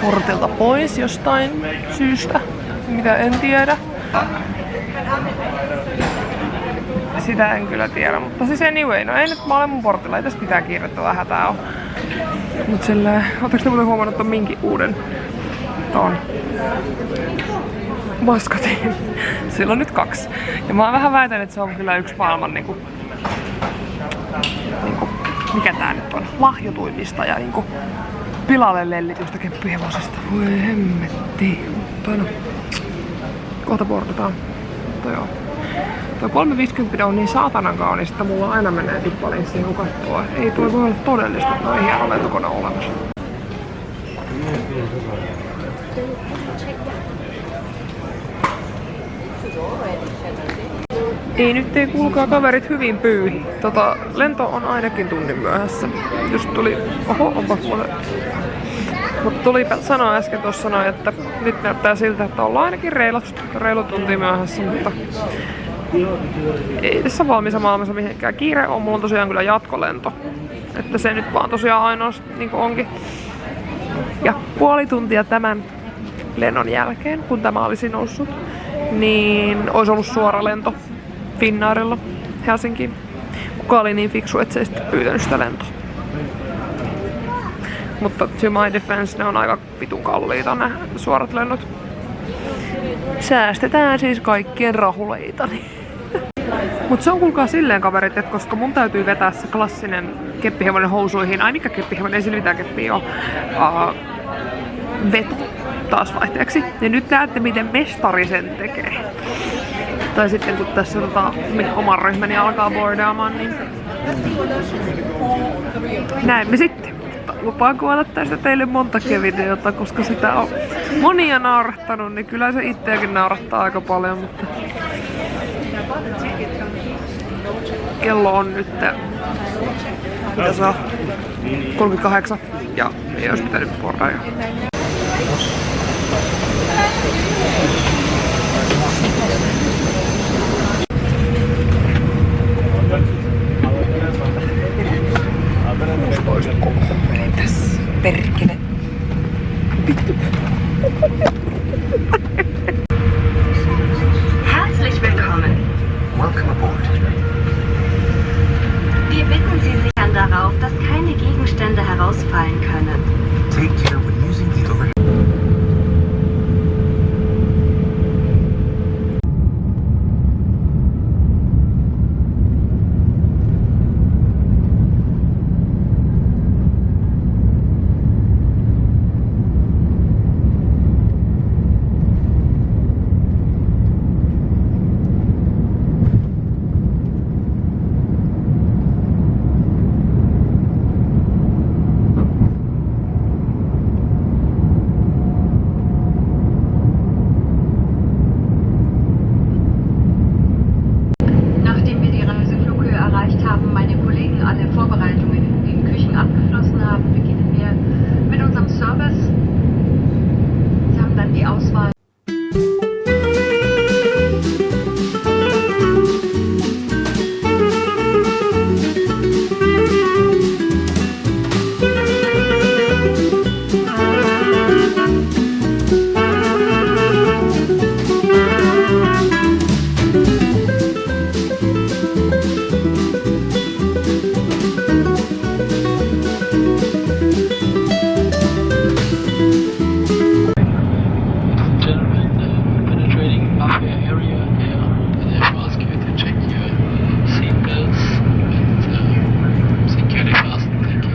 portilta pois jostain syystä, mitä en tiedä. Sitä en kyllä tiedä, mutta siis anyway, no ei nyt mä olen mun portilla, ei tästä mitään kiirettä hätää oo. Mut silleen, ootteko te muuten huomannut ton minkin uuden ton maskotin? Sillä on nyt 2. Ja mä vähän väitän, että se on kyllä yksi maailman niinku mikä tää nyt on, lahjotuimmista ja niinku pilalle lellitystä keppihevosesta. Voi hemmetti. Mutta no, kohta portataan. Mutta joo. Tuo 350 on niin saatanan kaunis, että mulla aina menee tippalinssiin kun kattoo. Ei tuo voi olla todellista, että noin hieno lentokone on olemassa. Ei kuulkaa kaverit hyvin pyyhi. Lento on ainakin tunnin myöhässä. Just tuli... Oho, onpa mulle... Mutta tuli sanoa äsken tuossa noin, että nyt näyttää siltä, että ollaan ainakin reilu tunti myöhässä, mutta... Ei tässä valmiissa maailmassa mihinkään kiire on. Mulla on tosiaan kyllä jatkolento. Että se nyt vaan tosiaan ainoastaan niin onkin. Ja puoli tuntia tämän lennon jälkeen, kun tämä olisi noussut, niin olisi ollut suora lento Finnairilla Helsinkiin. Kuka oli niin fiksu, et se ei sitten pyytänyt sitä lentoa. Mutta to my defense, ne on aika vitun kalliita ne suorat lennot. Säästetään siis kaikkien rahuleitani. Mut se on kuulkaa silleen kaverit, että koska mun täytyy vetää se klassinen keppihevonen housuihin, ai mikä keppihevonen, ei sillä mitään keppiä oo, veto taas vaihteeksi. Ja nyt näette miten mestari sen tekee. Tai sitten kun tässä oman ryhmäni alkaa boardaamaan, niin näemme sitten. Lupaan kuvata tästä teille montakin videota, koska sitä on monia naurattanut, niin kyllä se itseäkin naurattaa aika paljon, mutta kello on nyt Mitä se on? 38. Ja ei olisi pitänyt porraa jo. Entäs perkele? Herzlich willkommen. Welcome aboard. Wir bitten Sie sichern darauf, dass keine Gegenstände herausfallen können. Take care when using the overhead. Nachdem wir die Reiseflughöhe erreicht haben, meine Kollegen alle Vorbereitungen in den Küchen abgeschlossen haben, beginnen wir mit unserem Service. Sie haben dann die Auswahl. Penetrating mafia area there, and they ask you to check your seatbelts and securely fasten. Thank you.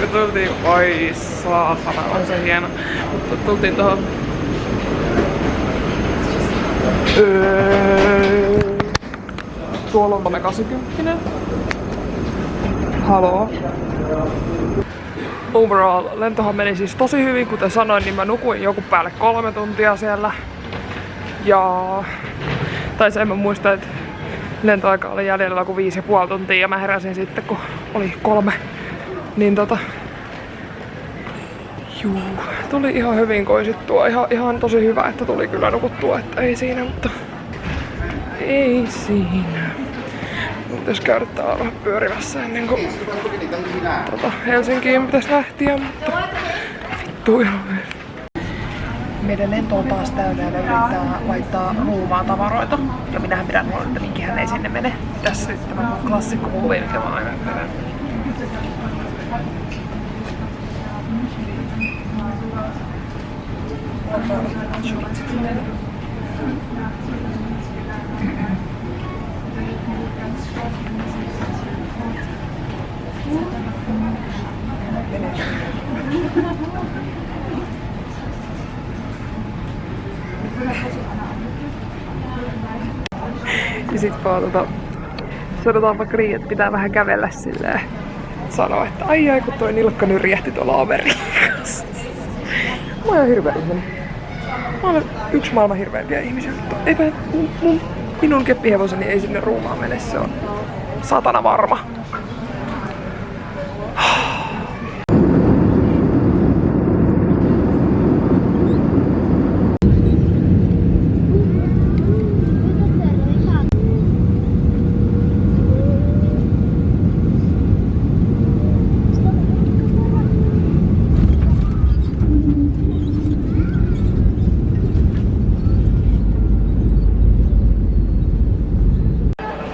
Me tultiin, oi saatana, on se hieno. Mutta tultiin tohon tuolla on 80. Haloo. Overall, lentohan meni siis tosi hyvin, kuten sanoin, niin mä nukuin joku päälle 3 tuntia siellä. Ja... Tai sen mä muistan, että lentoaika oli jäljellä joku 5,5 tuntia ja mä heräsin sitten, kun oli 3. Niin juu, tuli ihan hyvin koisittua. Ihan tosi hyvä, että tuli kyllä nukuttua, että ei siinä, mutta... Ei siinä. Pitäis käydä täällä vähän pyörimässä ennen kuin Helsinkiin pitäis lähteä, mutta vittu ihan hyvin. Meidän lento on taas täynnä ja ne yrittää laittaa ruumaan tavaroita. Ja minähän pidän huolta, että minkihän ei sinne mene. Tässä nyt tämä klassikko muovi, mikä mä aina pidän. Ja sit vaan sanotaan vaikka niin, että pitää vähän kävellä silleen. Sanoa, että ai kun toi nilkka nyrjähti tuolla Amerikassa. Mä oon ihan hirveä ihminen. Mä olen yksi maailman hirveimpiä ihmisiä, mutta eipä minun keppihevoseni ei sinne ruumaan mene, se on satana varma.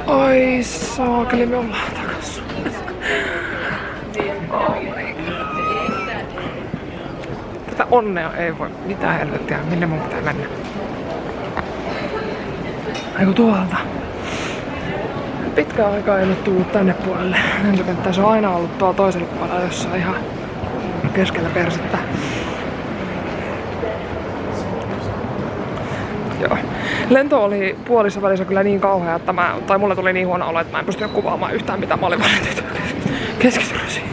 Oi saakeli, me ollaan takas. Oh my god. Tätä onnea, ei voi mitään helvettiä, minne mun pitää mennä. Eiku tuolta. Pitkään aikaa ei ole tullut tänne puolelle lentokenttään. Se on aina ollut tuolla toisella puolella jossain ihan keskellä persettä. Joo. Lento oli puolissa välissä kyllä niin kauhea, että mulle tuli niin huono olo, että mä en pystynyt kuvaamaan yhtään mitä mä olin valittu. Keskittynyt siihen.